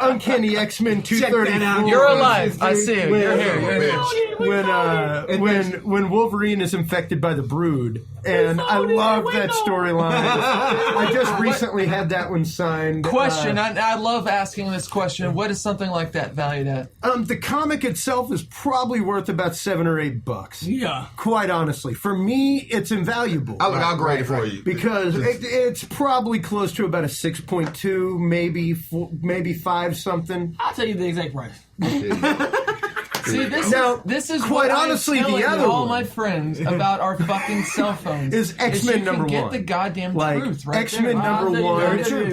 Uncanny X-Men 234.
You're alive. I see you. You're here.
When Wolverine is infected by the Brood, and I love that storyline. I just recently had that one signed.
Question. I love asking this question. What is something like that valued at?
The comic itself is probably worth about $7 or $8.
Yeah.
Quite honestly, for me, it's invaluable.
I'll grade it for you
because it's probably close to about a 6.2, maybe 5 something.
I'll tell you the exact price.
See, this is
quite
what
honestly,
I'm telling
the other
all
one
my friends about our fucking cell phones.
is X-Men number
Get
one.
the goddamn
Like,
truth right
X-Men
there.
number one.
Very true.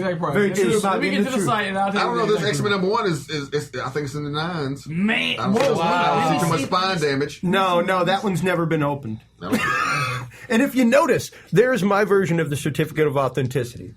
Let me get to the site and I'll
I
tell
don't
you.
know. This X-Men number one is I think it's in the 9s.
Man,
I don't see too much spine damage.
No, that one's never been opened.
No.
And if you notice, there's my version of the certificate of authenticity.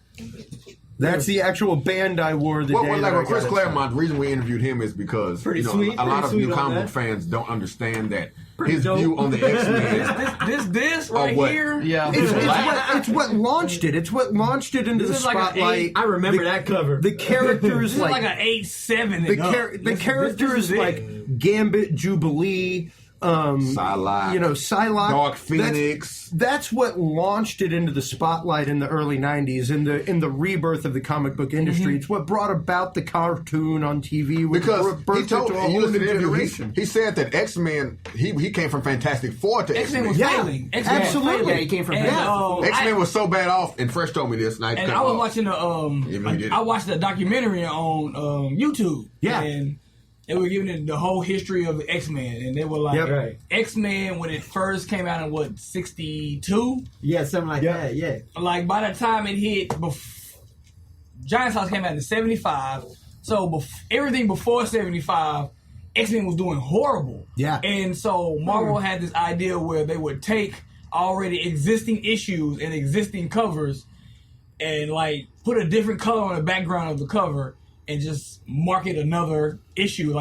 That's the actual band I wore the day that I got
Chris
it.
Claremont, the reason we interviewed him is because
Pretty
a
sweet
lot of new
on
comic
that.
book fans don't understand that his
dope.
view on the X-Men.
this right
what?
here.
Yeah.
It's what launched it. It's what launched it into the
This is like an
spotlight.
I remember that cover.
The characters
This is like an 8-7.
the characters like Gambit, Jubilee,
Psylocke.
Psylocke,
Dark Phoenix.
That's what launched it into the spotlight in the early '90s, in the rebirth of the comic book industry. It's what brought about the cartoon on TV.
Because he told
a whole
you listen to
new
the interview,
generation.
he said that X-Men, he came from Fantastic Four to
X-Men
X-Men.
was
Yeah,
failing. X-Men
absolutely.
was failing.
Yeah, he came from
And,
that.
X-Men was so bad off, and Fresh told me this, and
And I was watching I watched the documentary on YouTube.
Yeah.
And they were giving it the whole history of the X-Men, and they were like,
Yep. Right.
X-Men when it first came out in 62?
Yeah, something like that. Yeah.
Like by the time it hit, Giant Size came out in 75. So everything before 75, X-Men was doing horrible.
Yeah.
And so Marvel had this idea where they would take already existing issues and existing covers and like put a different color on the background of the cover and just market another issue.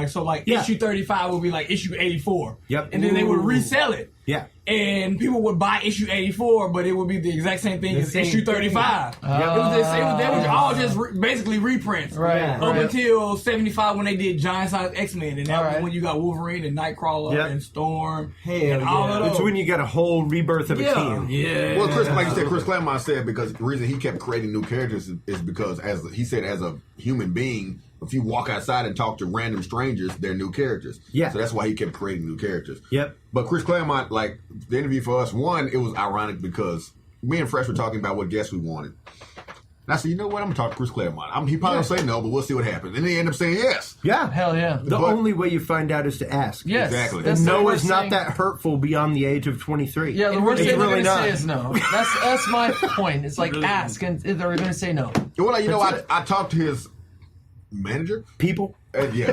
Issue 35 would be like issue 84.
Yep.
And then they would resell it.
Yeah.
And people would buy issue 84, but it would be the exact same thing as issue 35. They were all just basically reprints.
Right.
Up until 75 when they did Giant Size X-Men. And that was when you got Wolverine and Nightcrawler and Storm. And all of those.
It's when you got a whole rebirth of a team.
Yeah.
Well, like you said, Chris Claremont said because the reason he kept creating new characters is because, as he said, as a human being, if you walk outside and talk to random strangers, they're new characters.
Yeah.
So that's why he kept creating new characters.
Yep.
But Chris Claremont, like the interview for us, one, it was ironic because me and Fresh were talking about what guests we wanted. And I said, you know what? I'm going to talk to Chris Claremont. He probably will say no, but we'll see what happens. And they end up saying yes.
Yeah.
Hell yeah.
The only way you find out is to ask.
Yes.
Exactly.
That's
And
the
no
worst
is not
thing.
that hurtful beyond the age of 23.
Yeah, the worst
It's
thing they're
really
going to
not.
say is no. That's my point. It's like ask, and they're going to say no.
Well, I talked to his manager.
People.
Yeah.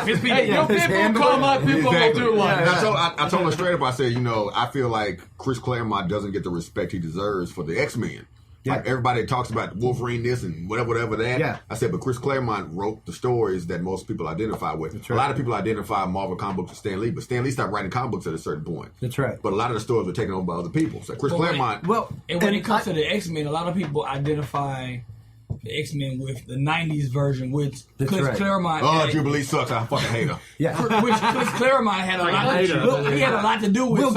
Hey, your people call my people will do one.
And I told him straight up, I said, I feel like Chris Claremont doesn't get the respect he deserves for the X-Men.
Yeah.
Like everybody talks about Wolverine this and whatever that.
Yeah.
I said, but Chris Claremont wrote the stories that most people identify with.
That's
A
right.
lot of people identify Marvel comic books with Stan Lee, but Stan Lee stopped writing comic books at a certain point.
That's right.
But a lot of the stories were taken over by other people. So Chris Claremont.
And when it comes to the X-Men, a lot of people identify the X-Men with the 90s version, which Chris Claremont
Jubilee sucks. I fucking hate her.
Yeah.
which Chris Claremont had a lot. He had a lot to do with.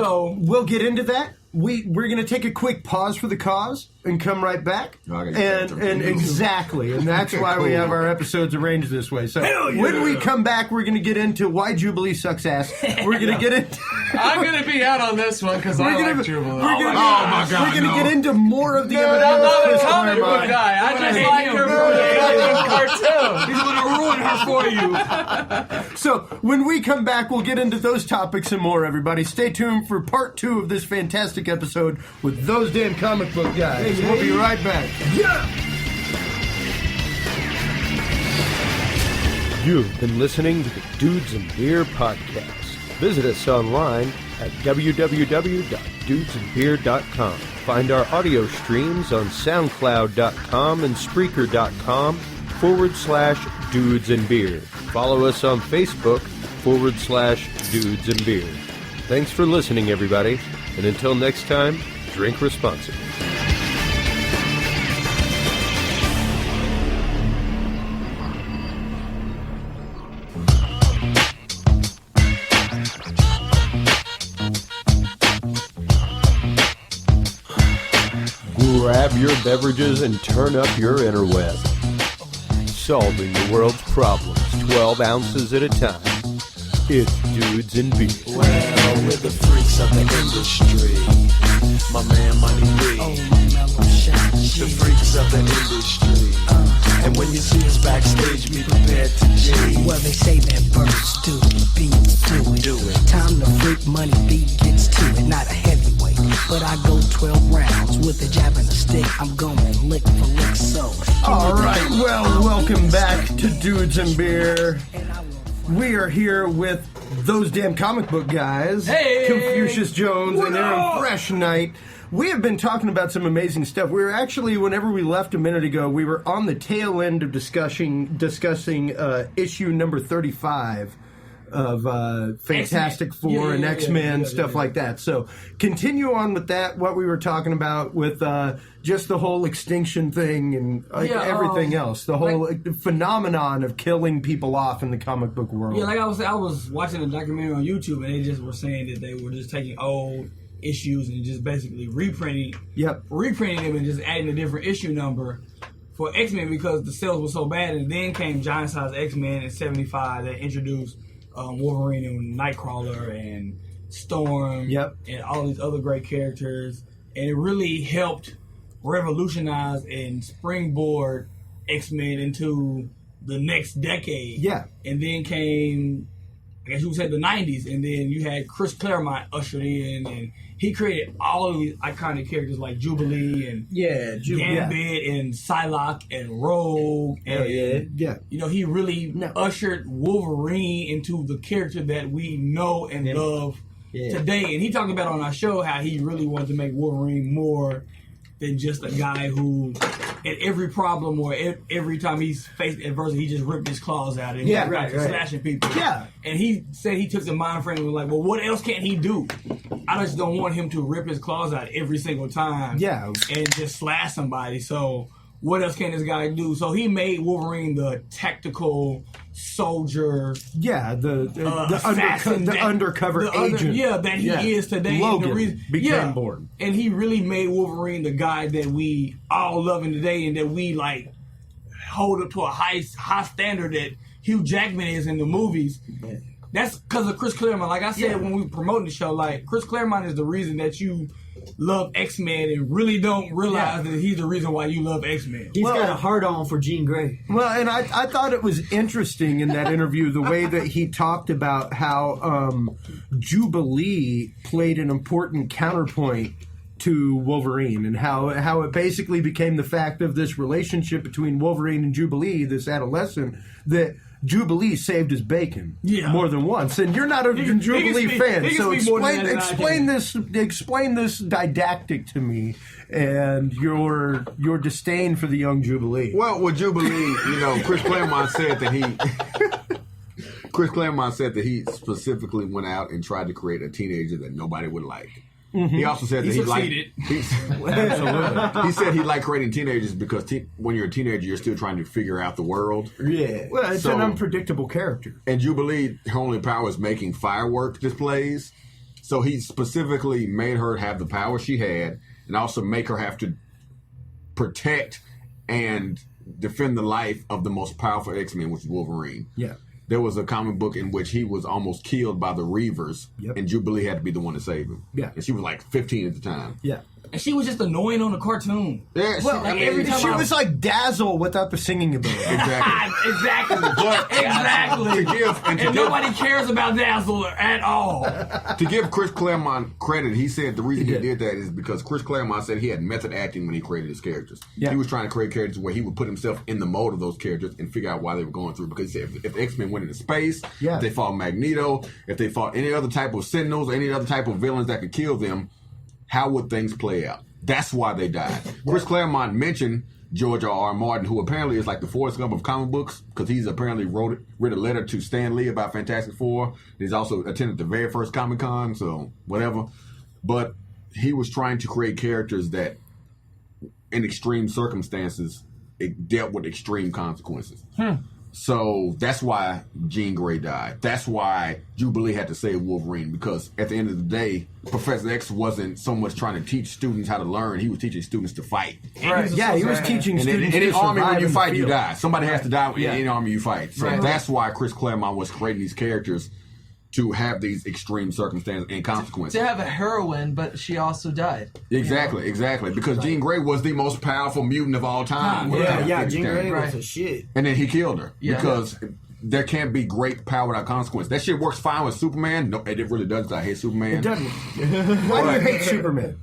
We'll get into that. We're going to take a quick pause for the cause and come right back. And exactly, and that's why we have our episodes arranged this way. So when we come back, we're going to get into why Jubilee sucks ass. We're going to get into.
I'm going to be out on this one because I like Jubilee.
We're going to get into more of the.
I'm not a comic book guy. I just like her for the cartoon.
He's going to ruin her for you.
So when we come back, we'll get into those topics and more. Everybody, stay tuned for part 2 of this fantastic episode with those damn comic book guys. We'll be right back. Yeah. You've been listening to the Dudes and Beer podcast. Visit us online at www.dudesandbeer.com. Find our audio streams on SoundCloud.com and Spreaker.com/Dudes and Beer. Follow us on Facebook /Dudes and Beer. Thanks for listening, everybody. And until next time, drink responsibly. Grab your beverages and turn up your interweb. Solving the world's problems 12 ounces at a time. It's Dudes and Beer.
Well, we're the freaks of the industry. My man Money B. The freaks of the industry. And when you see us backstage, be prepared to G.
Well, they say that birds do beats Money beat gets to it, not a heavyweight. But I go 12 rounds with a jab and a stick. I'm going lick for lick, so.
All right, well, welcome back to Dudes and Beer. We are here with those damn comic book guys, Confucius Jones and Aaron Fresh Knight. We have been talking about some amazing stuff. We were actually, whenever we left a minute ago, we were on the tail end of discussing issue number 35 of Fantastic Four and X-Men, stuff like that. So continue on with that, what we were talking about with just the whole extinction thing and everything else. The whole phenomenon of killing people off in the comic book world.
Yeah, like I was watching a documentary on YouTube, and they just were saying that they were just taking old issues and just basically reprinting them and just adding a different issue number for X-Men because the sales were so bad. And then came Giant Size X-Men in 75 that introduced Wolverine and Nightcrawler and Storm and all these other great characters. And it really helped revolutionize and springboard X-Men into the next decade. Yeah. And then came, I guess you would say, the 90s. And then you had Chris Claremont ushered in, and he created all of these iconic characters like Jubilee and Gambit and Psylocke and Rogue. And, you know, he really ushered Wolverine into the character that we know and love today. And he talked about on our show how he really wanted to make Wolverine more than just a guy who, at every problem or every time he's faced adversity, he just ripped his claws out and slashing people. Yeah. And he said he took the mind frame and was like, well, what else can he do? I just don't want him to rip his claws out every single time and just slash somebody. So what else can this guy do? So he made Wolverine the tactical soldier. Yeah, the undercover agent. That he is today.
Logan
and the reason,
became born.
And he really made Wolverine the guy that we all love in today and that we like hold up to a high standard that Hugh Jackman is in the movies. Yeah. That's because of Chris Claremont. Like I said when we were promoting the show, like Chris Claremont is the reason that you love X-Men and really don't realize that he's the reason why you love X-Men.
He's got a hard-on for Jean Grey.
Well, and I thought it was interesting in that interview the way that he talked about how Jubilee played an important counterpoint to Wolverine and how it basically became the fact of this relationship between Wolverine and Jubilee, this adolescent, that Jubilee saved his bacon more than once, and you're not a Jubilee fan, so explain this didactic to me and your disdain for the young Jubilee.
Well, with Jubilee, Chris Claremont said that he specifically went out and tried to create a teenager that nobody would like. Mm-hmm. He also said that he said he liked creating teenagers because when you're a teenager, you're still trying to figure out the world.
Yeah, well, it's an unpredictable character.
And Jubilee, her only power is making firework displays. So he specifically made her have the power she had, and also make her have to protect and defend the life of the most powerful X-Men, which is Wolverine. Yeah. There was a comic book in which he was almost killed by the Reavers, and Jubilee had to be the one to save him. Yeah. And she was like 15 at the time. Yeah.
And she was just annoying on the cartoon.
Yeah,
every time she was like Dazzle without the singing ability.
Exactly.
Exactly. Nobody cares about Dazzle at all.
To give Chris Claremont credit, he said the reason he did that is because Chris Claremont said he had method acting when he created his characters. Yeah. He was trying to create characters where he would put himself in the mode of those characters and figure out why they were going through. Because he said if X-Men went into space, if they fought Magneto, if they fought any other type of Sentinels, or any other type of villains that could kill them, how would things play out? That's why they died. Chris Claremont mentioned George R.R. Martin, who apparently is like the Forrest Gump of comic books, because he's apparently wrote a letter to Stan Lee about Fantastic Four. He's also attended the very first Comic-Con, so whatever. But he was trying to create characters that, in extreme circumstances, it dealt with extreme consequences. So that's why Jean Grey died. That's why Jubilee had to save Wolverine, because at the end of the day, Professor X wasn't so much trying to teach students how to learn. He was teaching students to fight.
Right. Yeah, he was teaching students
in an army, when you fight, you die. Somebody has to die in any army you fight. So that's why Chris Claremont was creating these characters to have these extreme circumstances and consequences.
To have a heroine, but she also died.
Exactly. Because Jean Grey was the most powerful mutant of all time.
Jean Grey was a shit.
And then he killed her because there can't be great power without consequence. That shit works fine with Superman. No, it really doesn't. I hate Superman.
It doesn't. Why do you hate Superman?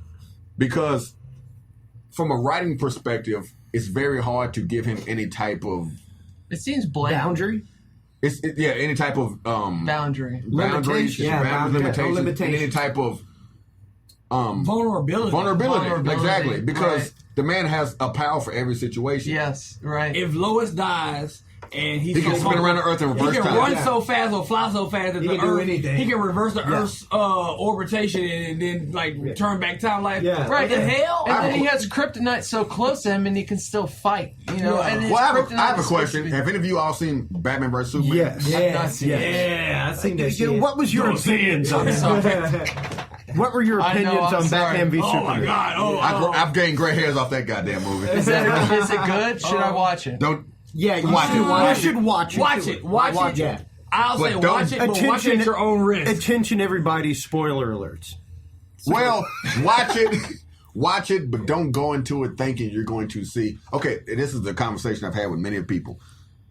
Because from a writing perspective, it's very hard to give him any type of...
It seems bland.
Boundary?
Any type of...
boundary.
Boundaries. Limitations. Any type of... Vulnerability. Exactly. Because the man has a power for every situation.
Yes, right.
If Lois dies... And he
can spin around the Earth in reverse time.
He can run so fast or fly so fast that
he
the
can do
Earth.
anything.
He can reverse the Earth's orbitation and then turn back time. Right?
What
the hell?
And then he has kryptonite so close to him, and he can still fight. You know. And
I have a question. Have any of you all seen Batman vs Superman?
Yes.
I've I've seen that shit.
What was your opinions on What were your opinions on Batman v Superman?
Oh my god!
I've gained gray hairs off that goddamn movie.
Is it good? Should I watch it?
Don't.
Yeah, you should watch it.
Watch it. Watch it. I'll say watch it, but watch it at your own risk.
Attention, everybody! Spoiler alerts.
Well, watch it, but don't go into it thinking you're going to see. Okay, this is the conversation I've had with many people.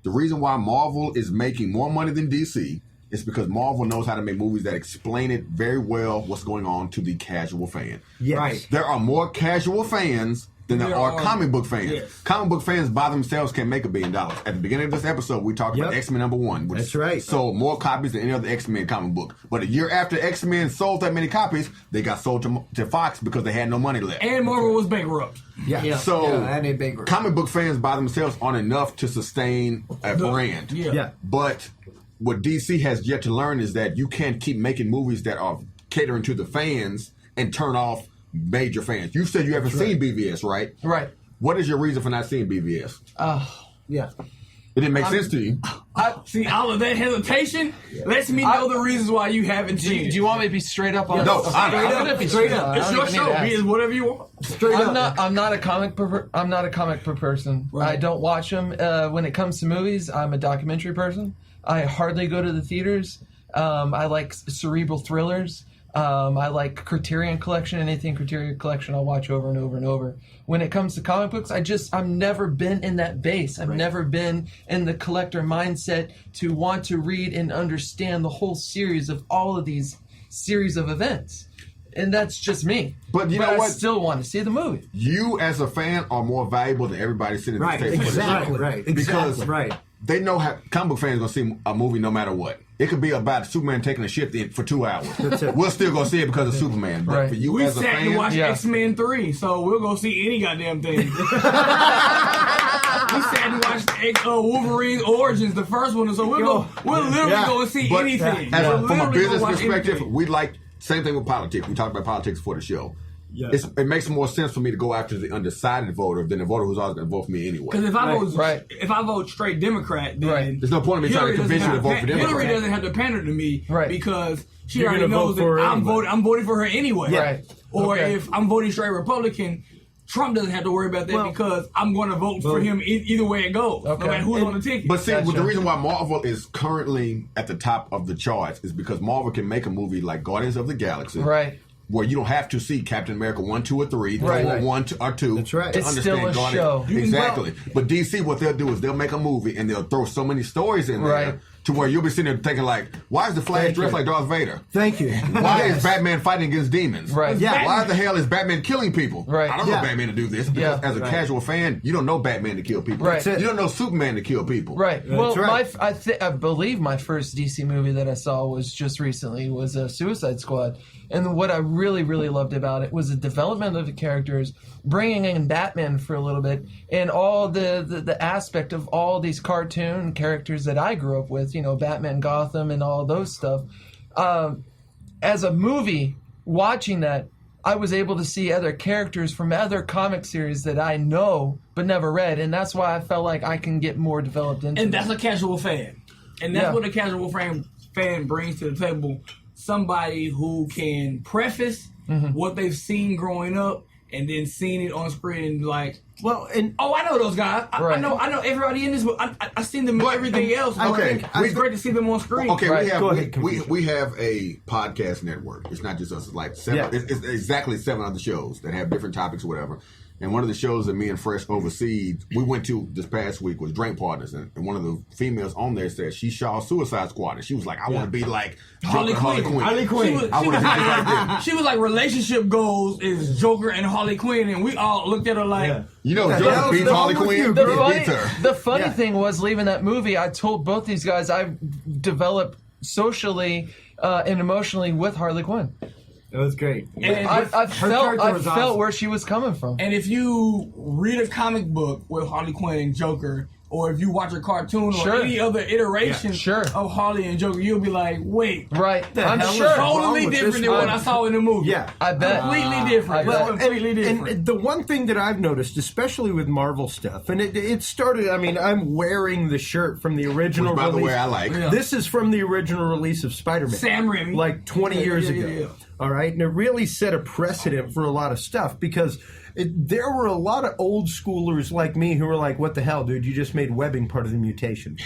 The reason why Marvel is making more money than DC is because Marvel knows how to make movies that explain it very well what's going on to the casual fan.
Yes.
Right.
There are more casual fans than there are comic book fans. Yes. Comic book fans by themselves can make $1 billion. At the beginning of this episode, we talked about X-Men #1, which
That's right.
sold more copies than any other X-Men comic book. But a year after X-Men sold that many copies, they got sold to Fox because they had no money left.
And Marvel was bankrupt.
So comic book fans by themselves aren't enough to sustain a brand. But what DC has yet to learn is that you can't keep making movies that are catering to the fans and turn off major fans. You said you haven't seen BVS, right?
Right.
What is your reason for not seeing BVS?
Yeah.
It didn't make sense to you.
See, all of that hesitation lets me know the reasons why you haven't seen it.
Do you want me to be straight up on
No,
this?
I'm
gonna be
straight up. It's your show. Be whatever you want.
I'm not a comic book person. Right. I don't watch them. When it comes to movies, I'm a documentary person. I hardly go to the theaters. I like cerebral thrillers. I like Criterion Collection. Anything Criterion Collection, I'll watch over and over and over. When it comes to comic books, I've never been in that base. I've never been in the collector mindset to want to read and understand the whole series of all of these series of events. And that's just me.
But you know what?
I still want to see the movie.
You, as a fan, are more valuable than everybody sitting at the table.
Exactly.
Because they know how comic book fans are going to see a movie no matter what. It could be about Superman taking a shit for 2 hours. We'll still go see it because of Superman. But for you as a fan...
We sat and watched X-Men 3, so we'll go see any goddamn thing. We sat and watched Wolverine's Origins, the first one, so we'll literally go and see anything.
From a business perspective, we like... Same thing with politics. We talked about politics before the show. Yeah. It makes more sense for me to go after the undecided voter than the voter who's always going to vote for me anyway.
Because if I vote straight Democrat, then
there's no point in me trying to convince you to vote for Democrat.
Hillary doesn't have to pander to me because she already knows that I'm voting for her anyway.
Right.
Or if I'm voting straight Republican, Trump doesn't have to worry about that because I'm going to vote for him either way it goes, no matter who's on the ticket.
But see, the reason why Marvel is currently at the top of the charts is because Marvel can make a movie like Guardians of the Galaxy.
Right.
Where you don't have to see Captain America 1, 2, or 3, or 1 or 2
That's right.
to
It's
understand
still a
Guardians.
show.
Exactly. But DC, what they'll do is they'll make a movie and they'll throw so many stories in there to where you'll be sitting there thinking like, why is the Flash dressed like Darth Vader?
Thank you.
Why is Batman fighting against demons?
Right.
Yeah.
Why the hell is Batman killing people?
Right.
I don't know Batman to do this because as a casual fan, you don't know Batman to kill people.
Right.
You don't know Superman to kill people.
Right. Well, I believe my first DC movie that I saw was just recently was Suicide Squad. And what I really, really loved about it was the development of the characters, bringing in Batman for a little bit, and all the aspect of all these cartoon characters that I grew up with, Batman, Gotham, and all those stuff. As a movie, watching that, I was able to see other characters from other comic series that I know but never read, and that's why I felt like I can get more developed into
And that's a casual fan. And that's what a casual fan brings to the table. Somebody who can preface what they've seen growing up and then seeing it on screen and be like, I know those guys. I know everybody in this, but I've seen them in everything else. It's great to see them on screen.
Okay, we have a podcast network. It's not just us. It's like 7. It's exactly 7 other shows that have different topics or whatever. And one of the shows that me and Fresh overseas, we went to this past week was Drink Partners. And one of the females on there said she saw Suicide Squad. And she was like, I want to be like Harley Quinn.
Harley Quinn.
I want to be like them.
She was like, relationship goals is Joker and Harley Quinn. And we all looked at her like,
You know, Joker beats Harley Quinn.
The funny thing was, leaving that movie, I told both these guys I developed socially and emotionally with Harley Quinn.
It was great.
And
I felt where she was coming from.
And if you read a comic book with Harley Quinn and Joker, or if you watch a cartoon or any other iteration of Harley and Joker, you'll be like, wait.
Right. I'm sure.
Totally different than what I saw in the movie.
Yeah.
I bet.
Completely different. Completely different.
And the one thing that I've noticed, especially with Marvel stuff, and it started, I mean, I'm wearing the shirt from the original
Which, by
release.
the way, I like.
Yeah.
This is from the original release of Spider-Man.
Sam Raimi.
Like 20 years ago.
Yeah.
All right? And it really set a precedent for a lot of stuff because there were a lot of old schoolers like me who were like, what the hell, dude? You just made webbing part of the mutation.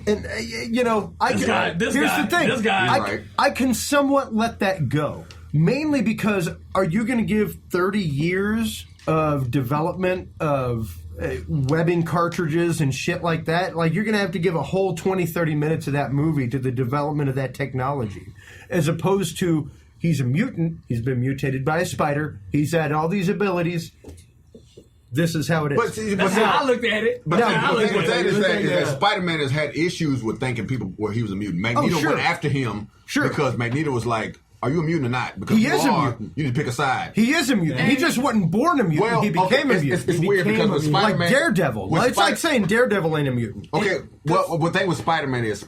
And, you know, here's the thing. I can somewhat let that go. Mainly because are you going to give 30 years of development of webbing cartridges and shit like that? Like, you're going to have to give a whole 20, 30 minutes of that movie to the development of that technology. As opposed to, he's a mutant, he's been mutated by a spider, he's had all these abilities. This is how it is.
That's how I looked at it.
But the thing with that is that Spider-Man has had issues with thinking people where he was a mutant. Magneto went after him because Magneto was like, are you a mutant or not? Because
he is a mutant.
You need to pick a side.
He is a mutant. He just wasn't born a mutant.
Well,
he became a mutant.
It's weird because with Spider-Man...
Like Daredevil. It's like saying Daredevil ain't a mutant.
Okay, well, the thing with Spider-Man is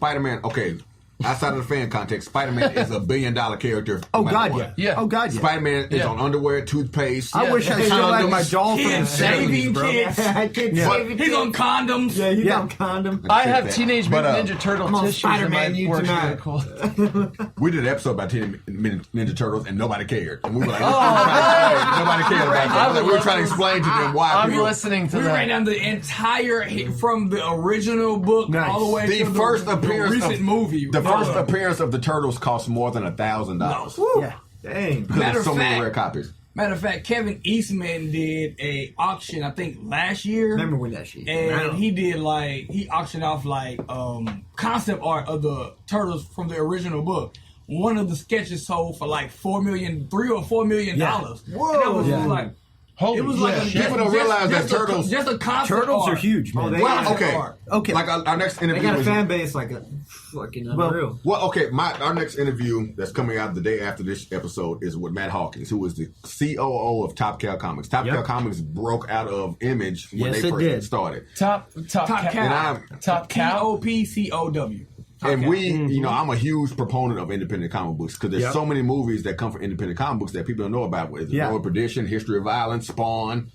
outside of the fan context, Spider-Man is $1 billion character.
Oh, God, yeah. Oh, God, yeah.
Spider-Man is on underwear, toothpaste.
I wish I still had my doll from the 70s, bro.
He's on condoms.
Yeah, he's on condoms.
I have Teenage Mutant Ninja Turtle tissues
Spider-Man,
in my work. Really cool.
We did an episode about Teenage Ninja Turtles, and nobody cared. And we were like, nobody cared about that. We were trying to explain to them why.
I'm listening to that.
We ran down the entire, from the original book all the way to the recent movie.
The first appearance of the Turtles cost more than $1,000.
Yeah.
Dang.
Because there's so many rare copies.
Matter of fact, Kevin Eastman did a auction, I think, last year.
Remember when that shit?
And he did he auctioned off concept art of the Turtles from the original book. One of the sketches sold for like $3 or $4 million.
Whoa.
And that was just like,
holy
it was
people don't realize that Turtles.
Just a concept
Turtles
art.
are huge, man.
Okay. Like our next interview.
They got a fan base like a fucking unreal.
Our next interview that's coming out the day after this episode is with Matt Hawkins, who is the COO of Top Cow Comics. Top Cow Comics broke out of Image when they first started.
Top
Cow.
Top Cow.
TOPCOW.
And I'm a huge proponent of independent comic books because there's so many movies that come from independent comic books that people don't know about. With Road Perdition, History of Violence, Spawn,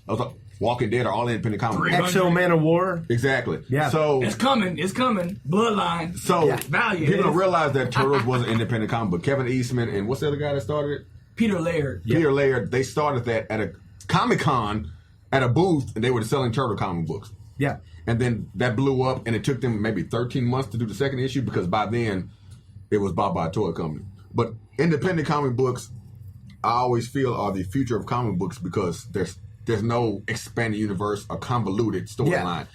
Walking Dead are all independent comic books.
Exo Man of War.
Exactly.
Yeah.
So
it's coming. Bloodline.
So
Valiant.
People don't realize that Turtles was an independent comic book. Kevin Eastman and what's the other guy that started it?
Peter Laird.
Peter Laird. They started that at a Comic-Con at a booth, and they were selling Turtle comic books.
Yeah.
And then that blew up, and it took them maybe 13 months to do the second issue because by then it was bought by a toy company. But independent comic books, I always feel, are the future of comic books because there's no expanded universe or convoluted storyline.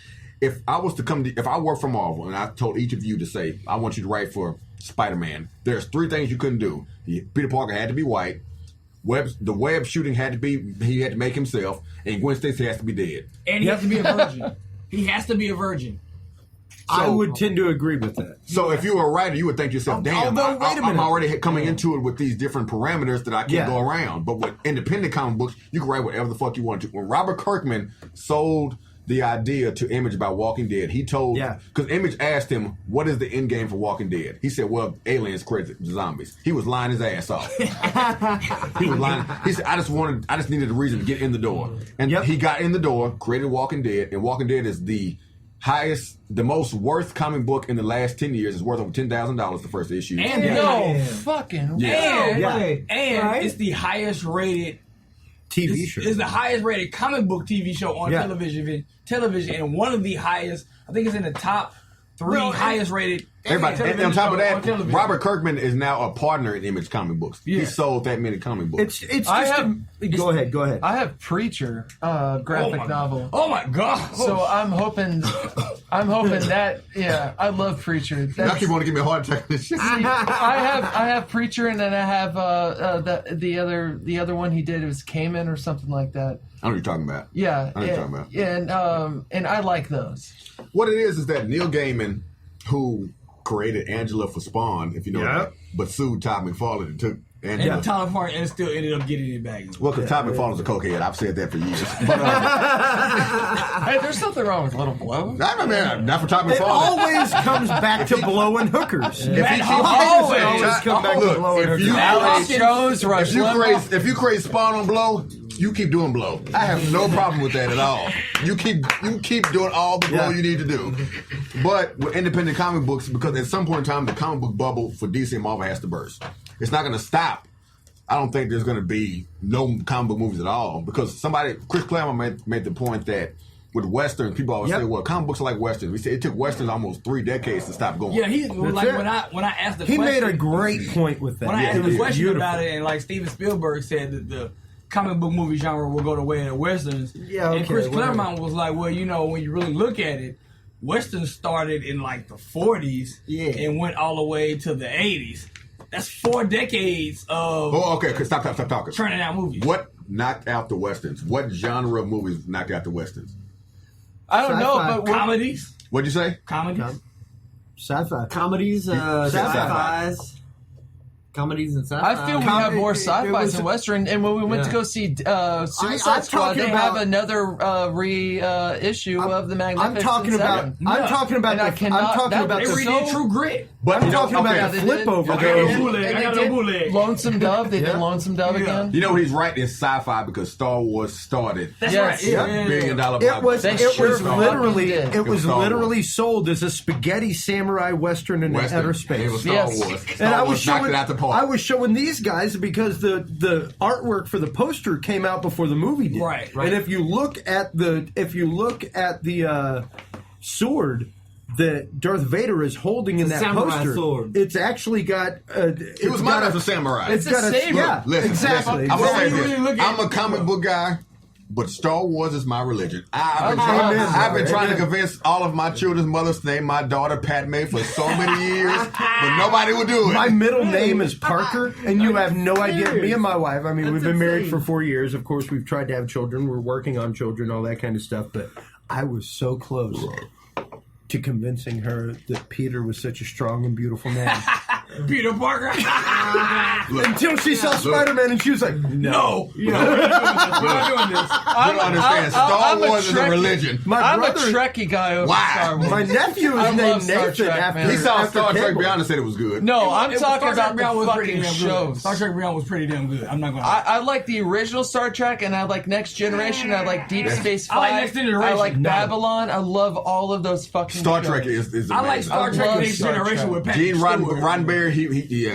If I was to if I worked for Marvel and I told each of you to say, I want you to write for Spider-Man, there's 3 things you couldn't do. Peter Parker had to be white. The web shooting had to be, he had to make himself, and Gwen Stacy has to be dead.
And he has to be a virgin. He has to be a virgin.
I would tend to agree with that.
So if you were a writer, you would think to yourself, damn, I'm already coming into it with these different parameters that I can't go around. But with independent comic books, you can write whatever the fuck you want to. When Robert Kirkman sold the idea to Image about Walking Dead, he told, because Image asked him, what is the end game for Walking Dead? He said, well, aliens created zombies. He was lying his ass off. He was lying. He said, I just needed a reason to get in the door. And he got in the door, created Walking Dead, and Walking Dead is the most worth comic book in the last 10 years. It's worth over $10,000 the first issue.
And it's the highest rated
TV show.
It's the highest rated comic book TV show on television, and one of the highest, I think it's in the top 3 highest rated
Everybody, and on top of that,
television.
Robert Kirkman is now a partner in Image Comic Books. He sold that many comic books.
It's just go ahead.
I have Preacher graphic novel.
Oh my god!
So I'm hoping that I love Preacher.
Y'all keep wanting to give me a heart attack. This shit.
I have Preacher, and then I have the other one he did. It was Cayman or something like that.
I know what you're talking about.
Yeah,
I know what you're talking about.
Yeah, and I like those.
What it is that Neil Gaiman, who created Angela for Spawn, if you know that, but sued Todd McFarlane and took Angela.
And Tyler Farr and still ended up getting it back.
Well, because Todd McFarlane's a cokehead. I've said that for years. But,
hey, there's something wrong with Little Blow.
Not for Todd McFarlane.
It always comes back to blowing hookers.
If you create Spawn on Blow, you keep doing Blow. I have no problem with that at all. You keep doing all the Blow you need to do. But with independent comic books, because at some point in time, the comic book bubble for DC and Marvel has to burst. It's not going to stop. I don't think there's going to be no comic book movies at all, because Chris Claremont made the point that with Westerns, people always say, well, comic books are like Westerns. We say it took Westerns almost 3 decades to stop going.
Yeah, when I asked the question.
He made a great point with that.
When I asked the question about it, and like Steven Spielberg said that the comic book movie genre will go the way of the Westerns.
Yeah, okay,
and Chris Claremont was like, well, when you really look at it, Westerns started in like the 40s and went all the way to the 80s. That's 4 decades of...
Oh, okay, stop talking.
Turning out movies.
What knocked out the Westerns? What genre of movies knocked out the Westerns?
I don't know, but...
Comedies.
What'd you say?
Comedies.
Sci-fi.
Comedies, sci-fis. Comedies and sci-fi.
I feel we have more sci-fis than Western. And when we went to go see Suicide Squad, they have another reissue of the Magnificent Seven.
I'm talking about
they redid True Grit.
But
I'm talking about the flip over.
Lonesome Dove. They did Lonesome Dove again.
You know he's right. It's sci-fi because Star Wars started.
That's right.
$1 billion
It was
Star
literally sold as a spaghetti samurai western in outer space.
It was Star Wars.
And
Star Wars knocked it out the park.
I was showing these guys because the artwork for the poster came out before the movie did.
Right.
And if you look at the sword that Darth Vader is holding in that poster,
sword.
it's actually got.
It was mine as a samurai.
It's a saber.
Yeah,
Listen,
exactly.
I'm gonna say
really
this. I'm a comic book guy, but Star Wars is my religion. I've been trying to convince all of my children's mothers to name my daughter Padme for so many years, but nobody would do it.
My middle name is Parker, and you have no idea. Me and my wife, I mean, we've been married for 4 years. Of course, we've tried to have children. We're working on children, all that kind of stuff. But I was so close to convincing her that Peter was such a strong and beautiful name.
Peter Parker.
Until she saw Spider-Man, and she was like, "No,
we're not doing this."
You don't understand. Star Wars is a religion.
I'm a Trekkie guy over Star Wars.
My nephew is named Nathan after.
He saw
after
Star Trek
Cable.
Beyond and said it was good.
No, I'm talking
Star
about
Trek
the
was pretty
fucking
damn good.
shows.
Star Trek Beyond was pretty damn good. I'm not gonna.
I like the original Star Trek, and I like Next Generation. I like Deep Space Five.
I like Next Generation.
I like Babylon. I love all of those fucking
Star
shows.
Trek is amazing.
I like Star Trek
love
Next
Star
Generation
Trek.
with Patrick
Gene
Stewart.
Roddenberry,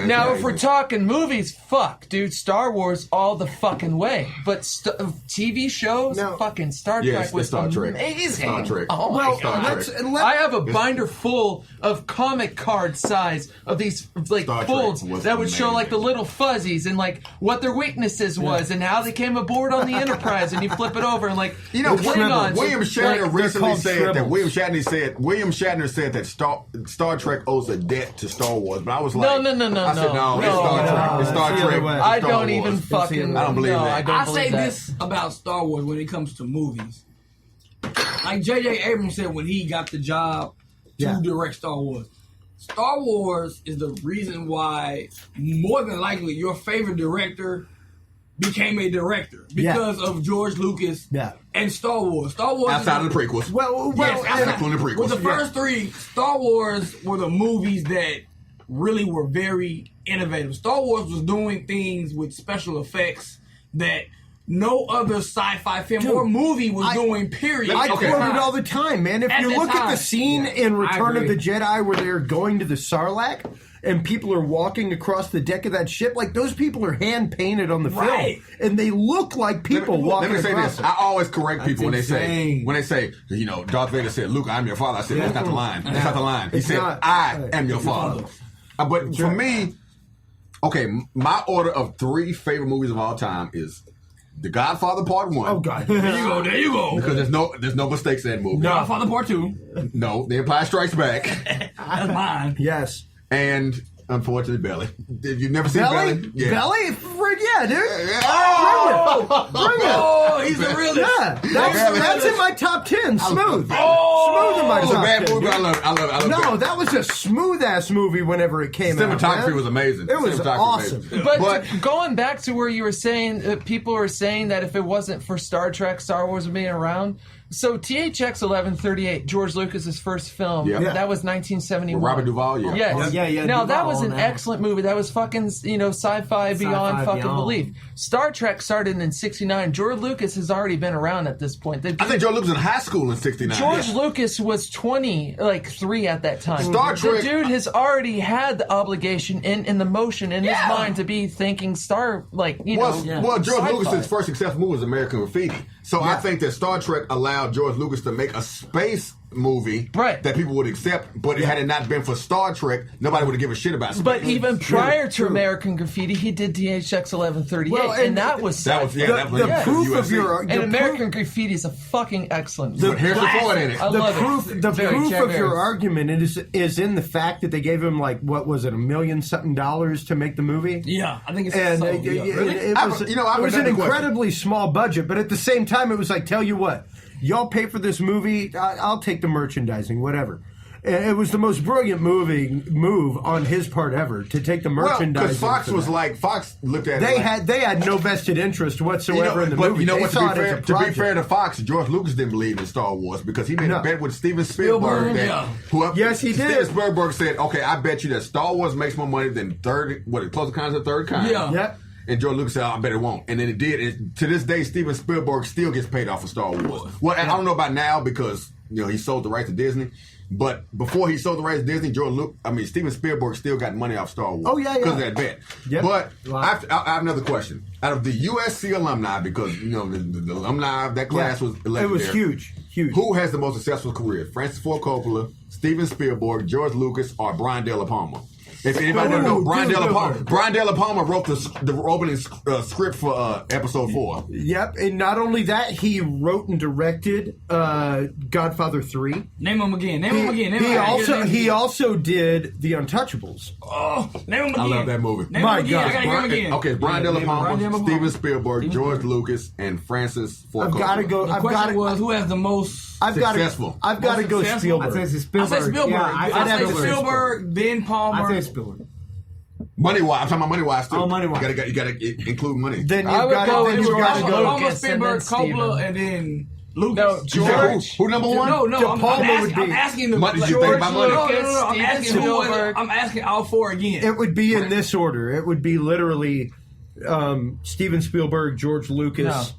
Now, if we're talking movies, fuck, dude, Star Wars all the fucking way. But TV shows, fucking Star Trek was
Star Trek.
amazing.
Star Trek.
Oh my god! I have a binder full of comic card size of these like
Star Trek
folds
was
that would show
amazing.
like the little fuzzies and like what their weaknesses was and how they came aboard on the Enterprise. And you flip it over and like Klingons.
William Shatner
like,
recently said that William Shatner said that Star Trek owes a debt to Star Wars, but I was like,
No.
I said no, it's Star Trek. It's Star Trek.
I don't even fucking.
I don't believe that.
I
say this about Star Wars when it comes to movies. Like J.J. Abrams said when he got the job to direct Star Wars. Star Wars is the reason why, more than likely, your favorite director became a director because of George Lucas and Star Wars. Star Wars
outside of the prequels.
Including
the prequels.
With the first 3, Star Wars were the movies that really were very innovative. Star Wars was doing things with special effects that no other sci-fi film or movie was doing, period.
I
Okay.
quote it all the time, man. If
At
you
the
look at
time.
the scene in Return of the Jedi where they're going to the Sarlacc and people are walking across the deck of that ship, like those people are hand painted on the
Right.
film, and they look like people walking
Let me say
across.
this. I always correct people when
insane.
they say, Darth Vader said, "Luke, I'm your father." I said, "That's not the line. That's not the line." He
It's
said,
not.
"I am your father." But for me, okay, my order of 3 favorite movies of all time is The Godfather Part 1.
Oh God!
There you go.
Because there's no mistakes in that movie.
Godfather Part 2.
No, The Empire Strikes Back,
That's mine.
Yes.
and unfortunately Belly. Did you never see Belly?
Belly? Belly? Yeah, dude.
Oh,
Bring it.
oh, he's the realest.
Yeah, that's in my top 10. Smooth.
Oh.
Smooth in my
It was a
top
bad
10.
movie, but I love it. I love
No,
Belly.
that was a smooth ass movie whenever it came out.
Cinematography
man.
was amazing.
It was
Cinematography
awesome.
amazing.
But going back to where you were saying, people were saying that if it wasn't for Star Trek, Star Wars would be around. So THX 1138, George Lucas's first film,
Yeah.
that was 1971.
With Robert Duvall, yeah.
Yes.
Yeah,
Now that
Duvall
was an
on that.
excellent movie. That was fucking, sci-fi beyond fucking
beyond.
belief. Star Trek started in '69. George Lucas has already been around at this point.
I think George Lucas was in high school in '69.
George Lucas was 23 at that time.
Star Trek-
The dude has already had the obligation and the motion in his mind to be thinking
Well, George
sci-fi.
Lucas's first successful movie was American Graffiti. So I think that Star Trek allowed George Lucas to make a space movie that people would accept, but had it not been for Star Trek, nobody would have given a shit about space.
But even prior to American Graffiti, he did THX 1138,
Well,
and that was
the
proof of your
And American Graffiti is a fucking excellent.
But Harrison Ford in it.
I love
The
it.
proof of your argument is in the fact that they gave him like what was it, $1 million something to make the movie.
Yeah, I think it's
And
so,
it
I
was
have
an
another question.
incredibly small budget, but at the same time, it was like, tell you what, y'all pay for this movie, I'll take the merchandising, whatever. And it was the most brilliant move on his part ever to take the merchandising.
Because Fox
for
was
that.
like, Fox looked at
They
it like,
had no vested interest whatsoever in the
but
movie.
you know
They
what?
saw
To
it as a
be
project.
fair to Fox, George Lucas didn't believe in Star Wars because he made
No.
a bet with Steven Spielberg.
Yes, he did.
Steven Spielberg said, "Okay, I bet you that Star Wars makes more money than Close Encounters of the Third Kind."
Yeah.
Yep.
And George Lucas said, "I bet it won't." And then it did. And to this day, Steven Spielberg still gets paid off of Star Wars. Well, I don't know about now because he sold the rights to Disney. But before he sold the rights to Disney, Steven Spielberg still got money off Star Wars.
Oh, yeah.
Because of that bet.
Yep.
But I have another question. Out of the USC alumni, because the alumni of that class was legendary.
It was huge.
Who has the most successful career? Francis Ford Coppola, Steven Spielberg, George Lucas, or Brian De Palma? If anybody doesn't know, Brian De Palma wrote the opening script for Episode 4.
Yep, and not only that, he wrote and directed Godfather 3.
Name him again.
He also did The Untouchables.
Oh, name him again.
I love that movie.
Name him again. I gotta hear him again.
Okay, Brian De Palma, Steven Spielberg, George Lucas, and Francis Ford Coppola.
I've got to go.
The question was, who has the most
successful?
I've got to go
successful?
Spielberg.
I say
I
Spielberg.
say Spielberg.
Yeah,
I say Spielberg, then Palmer.
I say Spielberg.
Money wise, I'm talking about money wise too.
Oh, money-wise.
You gotta include money.
Then
I
you've
would
got
go
to
with George
go.
Palmer,
Lucas, and then
Spielberg, Coppola,
Steven.
and then Lucas.
No,
You said
George.
who number one?
No,
De Palma
I'm
would be-
asking the
Money, you think
George
about money?
Lucas,
I'm
Steven
asking
Spielberg.
I'm asking all four again.
It would be in this order. It would be literally Steven Spielberg, George Lucas,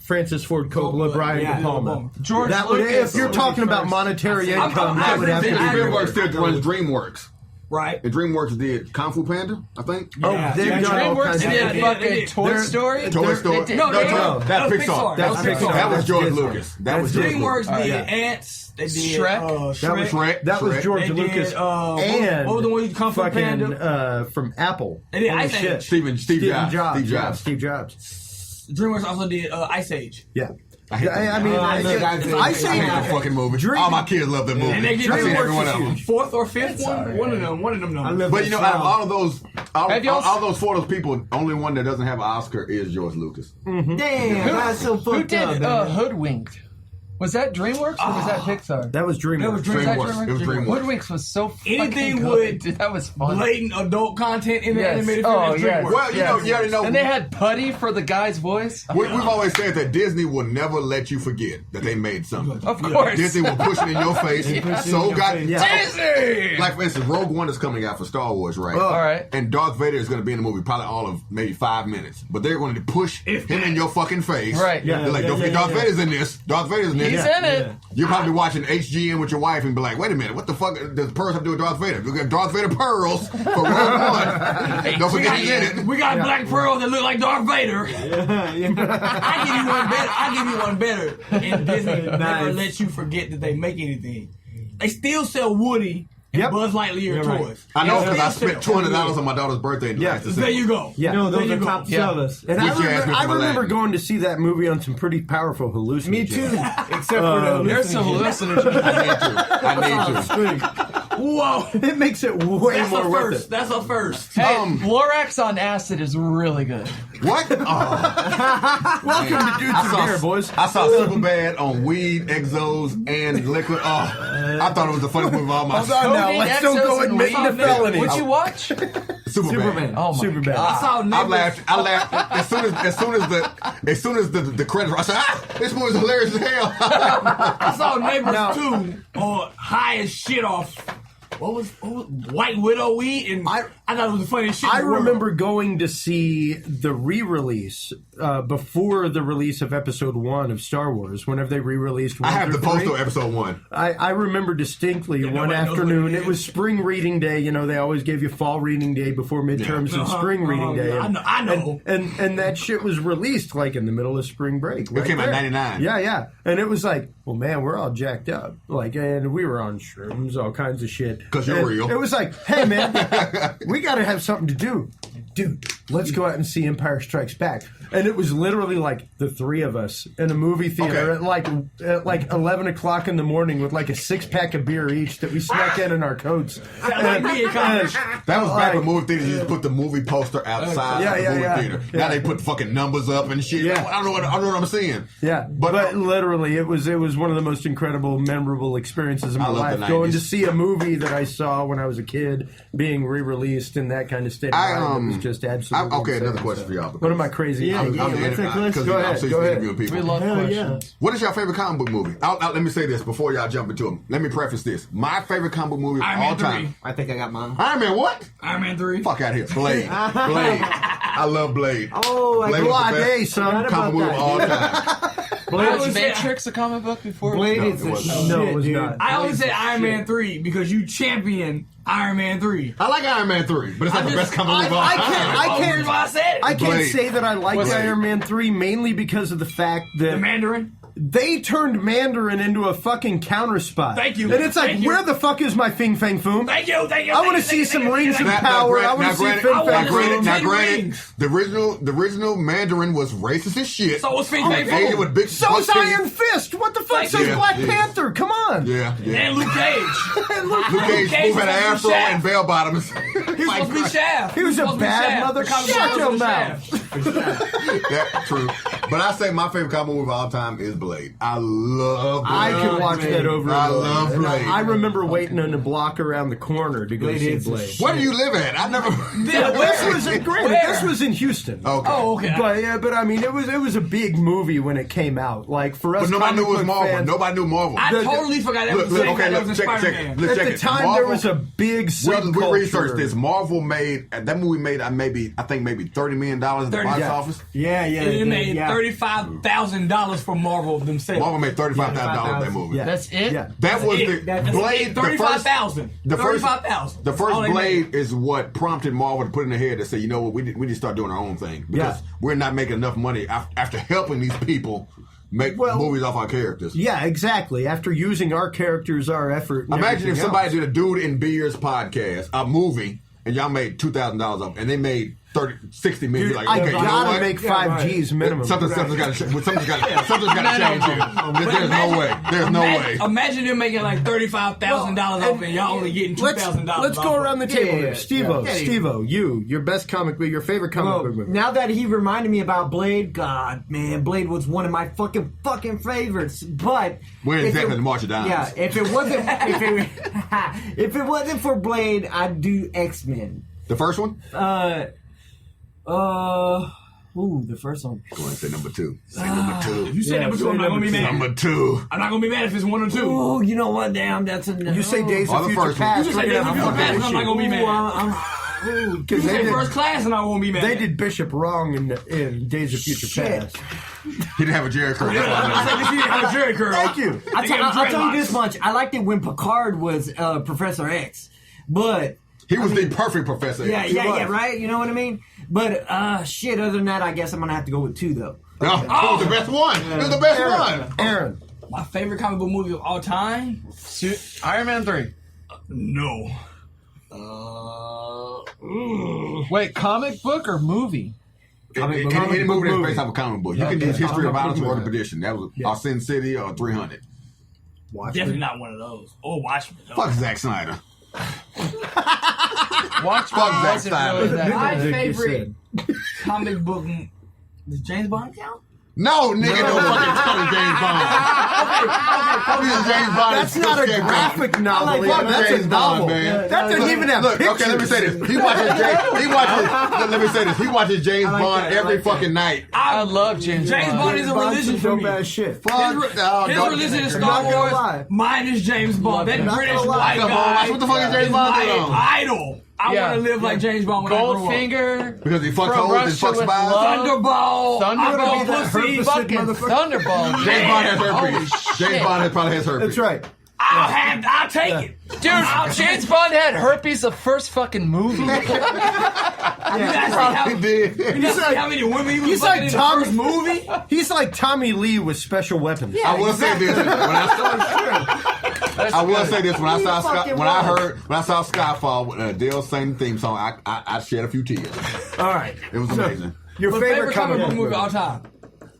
Francis Ford Coppola, Brian De Palma.
George
That would,
Lucas.
if you're talking about monetary income, that would have to
Steven
be
Spielberg
Spielberg.
still runs DreamWorks.
Right.
And DreamWorks did Kung Fu Panda, I think.
Oh,
Yeah.
they've
Yeah,
done all
DreamWorks
kinds of
Yeah,
did
yeah,
fucking
they did.
Toy Story.
Toy Story.
did-
No,
That's
that was
Pixar.
Pixar.
That's
That
Pixar.
was George
Disney.
Lucas. That was George
DreamWorks
Lucas.
did
yeah.
Ants. They did
Shrek.
That was
Shrek.
That was
Shrek.
George
They
Lucas
did,
and
what was the one you Kung Fu
fucking
Panda?
from Apple.
They did
Holy
Ice
shit.
Age.
Steve
Steve
Jobs.
Jobs.
Steve
Yeah,
Jobs.
Steve Jobs.
DreamWorks also did Ice Age.
Yeah.
I hate that.
I mean,
I love
I
Ice
say
I hate that fucking movie.
Dream-
All my kids love that movie.
And they
I've
did
seen every
DreamWorks
one of them.
fourth or fifth one. One of them numbers.
But out of all of those,
Have y'all-
all those four of those people, only one that doesn't have an Oscar is George Lucas.
Damn, that's so fucked
Who did
up. man.
Hoodwinked? Was that DreamWorks or was that Pixar?
That was DreamWorks.
That was
DreamWorks. It was DreamWorks.
Woodwinks was so fucking
Anything
good.
with
Dude, that was fun.
blatant adult content in the
Yes.
animated
Oh,
film is
yes.
DreamWorks.
Well, you already know.
And they had Putty for the guy's voice.
We've always said that Disney will never let you forget that they made something.
Of course.
Disney will push it in your face. So
Disney!
like for instance, Rogue One is coming out for Star Wars, right?
All right.
And Darth Vader is going to be in the movie, probably all of maybe 5 minutes. But they're going to push him in your fucking face.
Right.
They're like, don't forget Darth Vader's in this. Darth Vader's in this.
He's in it.
You're probably watching HGN with your wife and be like, wait a minute, what the fuck does pearls have to do with Darth Vader? We got Darth Vader pearls for Rogue One. Don't forget he's in it.
We got black pearls that look like Darth Vader. I give you one better. And Disney never lets you forget that they make anything. They still sell Woody and Buzz Lightyear toys.
I know
They
because I
still
spent
sell
$200 on my daughter's birthday.
There you go.
Yeah.
No, those
There
are
you
top
go.
sellers.
And
Which you asked me
I
for
remember
Aladdin.
going to see that movie on some pretty powerful hallucinogens.
Me too. Except for the
There's some hallucinogens.
I need to.
Whoa.
It makes it way
That's
more
a
worth
first.
it.
That's a first.
Hey, Lorax on acid is really good.
What? Oh.
Welcome to Dudes and Beer, boys.
I saw Superbad on weed, exos, and liquid. Oh, I thought it was the funniest movie of all my
Hold on now,
Codeine,
let's don't
Exos,
go
and
admitting to
weed.
felonies.
What'd you watch?
Superbad.
Oh my
Super bad.
I saw neighbors.
I laughed as soon as the credits. I said, this movie's hilarious as hell.
I saw Neighbors 2 on high as shit off. What was White Widow weed? And I thought it was the funniest shit.
I
in the world.
remember going to see the re-release before the release of Episode 1 of Star Wars. Whenever they re-released 1
I have
through
the poster
3.
of episode 1.
I remember distinctly one
nobody knows what
afternoon.
it
It
is.
was spring reading day. You know, they always gave you fall reading day before midterms and spring reading day.
yeah,
And,
I know.
And that shit was released like in the middle of spring break.
It came out in 99.
Yeah. And it was like, well, man, we're all jacked up. Like, and we were on shrooms, all kinds of shit.
'Cause you're
And
real.
It was like, hey, man, we got to have something to do. Dude, let's go out and see Empire Strikes Back. And it was literally like the three of us in a movie theater at like 11 o'clock in the morning with like a 6-pack of beer each that we snuck in our coats.
Like me in college.
That was back when movie theaters used to put the movie poster outside of the movie theater.
Yeah.
Now they put fucking numbers up and shit.
Yeah.
I don't know what I'm seeing.
Yeah, but literally, it was one of the most incredible, memorable experiences of my
I love
life.
the
Going
90s.
to see a movie that I saw when I was a kid being re-released in that kind of state of mind. It was just absolutely
okay,
insane.
another question for y'all.
What am I crazy?
Yeah,
I'm-
yeah,
I'm-
what's that question?
Go ahead. Go ahead.
People.
We love questions.
What is your favorite comic book movie? Let me say this before y'all jump into them. Let me preface this. My favorite comic book movie of
Iron
all
Man 3.
time.
I think I got mine.
Iron Man what?
Iron Man 3.
Fuck out of here. Blade. I love Blade.
Oh, I
Blade was
Blade,
the best
son.
comic movie of all time.
Was Matrix a comic book before?
Blade
No,
is
it
a
wasn't.
shit,
No, it was
dude.
not.
I always say Iron Man 3 because you champion Iron Man 3.
I like Iron Man 3, but it's not the best comic movie of all
I
time.
can't- I can't-
That's why I said it.
I can't
Blade.
say that I liked
Blade.
Iron Man 3 mainly because of the fact that
The Mandarin.
they turned Mandarin into a fucking counter spot.
Thank you.
And it's like,
Thank you.
where the fuck is my Fing Fang Foom?
Thank you.
I want to see some rings of power. I want to see Fing Fang Foom.
Now,
10
granted,
rings.
the original Mandarin was racist as shit.
So was Fing Fang
He hated
Foom.
with big
So's
buck titties.
Iron Fist. What the fuck?
Thank
So's
you.
Black
Yeah.
Panther. Come on.
Yeah.
And Luke Cage.
Luke Cage
Cage
moved had an
was supposed to
afro
be
and
Shaft.
bell bottoms.
He was supposed to be Shaft.
He was a
supposed to be
bad
Shaft.
mother.
The comic
Shut
book
your
was
mouth.
Shaft.
Yeah, true. But I say my favorite comic movie of all time is Blade. I love Blade.
I can watch that over
I
and over.
love
And
Blade.
I remember waiting on the block around the corner to go
Blade
see
is a
Blade.
Where do you live at? I never.
Yeah,
This was granted.
Where?
This was in Houston.
Okay.
Oh, okay.
But I mean, it was a big movie when it came out. Like for us,
But nobody knew it was
comic book
Marvel.
fans,
Nobody knew Marvel.
I
The-
totally forgot that was the
Look,
same
okay,
guy that
look,
was in
check it.
Spider-Man.
Look,
At
check
the
it.
time,
Marvel-
there was a big
Well, we
subculture.
researched this. Marvel made that movie made I think maybe $30 million at the
30,
box
yeah.
office.
Yeah, yeah.
It made
yeah.
$35,000 for Marvel themselves.
Marvel made $35,000 that movie.
Yeah.
That's it?
Yeah.
That was
It-
the
that's
Blade.
it. 35,000.
The first
35,000.
The
That's all
first
they
Blade
made.
is what prompted Marvel to put in their head to say, you know what, we need to start doing our own thing because
Yeah.
we're not making enough money after helping these people make movies off our characters.
Yeah, exactly. After using our characters, our effort. And
Imagine if
everything
somebody
else.
did a Dude in Beers podcast, a movie, and y'all made $2,000 off, and they made 60 million. Like,
I
okay, you know
gotta
what?
make 5Gs minimum.
Something's got to change here. There's no way. There's no way.
Imagine them making like $35,000 off and y'all only getting $2,000.
Let's go around the table here.
Yeah.
Steve-O, your best comic book, your favorite comic book movie.
Now that he reminded me about Blade, God, man, Blade was one of my fucking favorites. But
We're exactly the March of Dimes.
Yeah, if it wasn't for Blade, I'd do X-Men.
The first one?
The first one.
Go ahead and say number 2. Say number 2.
If you say number 2, I'm not gonna be mad.
Number 2.
I'm not gonna be mad if it's 1 or 2.
Oh, you know what? Damn, that's a.
You say Days of Future Past.
You say Days of Future Past, I'm not gonna be mad.
Because
You say First Class, and I won't be mad.
They did Bishop wrong in Days of Future Past.
He didn't have a Jerry curl.
I said he didn't have a Jerry curl.
Thank you.
I'll tell you this much. I liked it when Picard was Professor X, but
He was the perfect Professor.
yeah, right. You know what I mean? But other than that, I guess I'm gonna have to go with 2 though.
It was the best one. It was the best one.
Aaron.
My favorite comic book movie of all time?
Iron Man 3.
No.
Wait, comic book or movie?
Any movie that's based off a comic book. You can use History of Violence or Perdition. That was Sin City or 300.
Definitely not one of those. Or Watchmen.
Fuck Zack Snyder.
Watchmen
Fuck Zack
wasn't
Snyder.
really that
My
good.
favorite comic book. Does James Bond count?
No, nigga, no fucking fucking James Bond. James Bond.
That's not a graphic novel. That's
James
a novel.
Bond, man.
That doesn't even have pictures.
Okay, let me say this. Let me say this. He watches James Bond every fucking night.
I love James Bond.
James Bond is a religion for me.
Bad shit.
Fuck.
His religion is Star Wars. Mine is James Bond. That British white guy.
What the fuck is James Bond
my
doing?
idol. I want to live like James Bond when I grow up.
Goldfinger.
Because he fucks
From
hoes and
Russia
fucks
with
spies.
Love.
Thunderball.
Thunderball.
Pussy.
Fucking Thunderball.
James Bond has
Holy
herpes.
shit.
James Bond probably has herpes.
That's right.
I'll take it.
Dude, James Bond had herpes the first fucking movie.
You guys see
Probably did.
how many women he was
He's
fucking
like
in the
Tom.
first movie?
He's like Tommy Lee with special weapons.
I will say this. When I will say this. When I saw Skyfall with Adele sing the theme song, I shed a few tears.
All right.
It was amazing.
Your
My
favorite
comic book movie
movie?
of all time.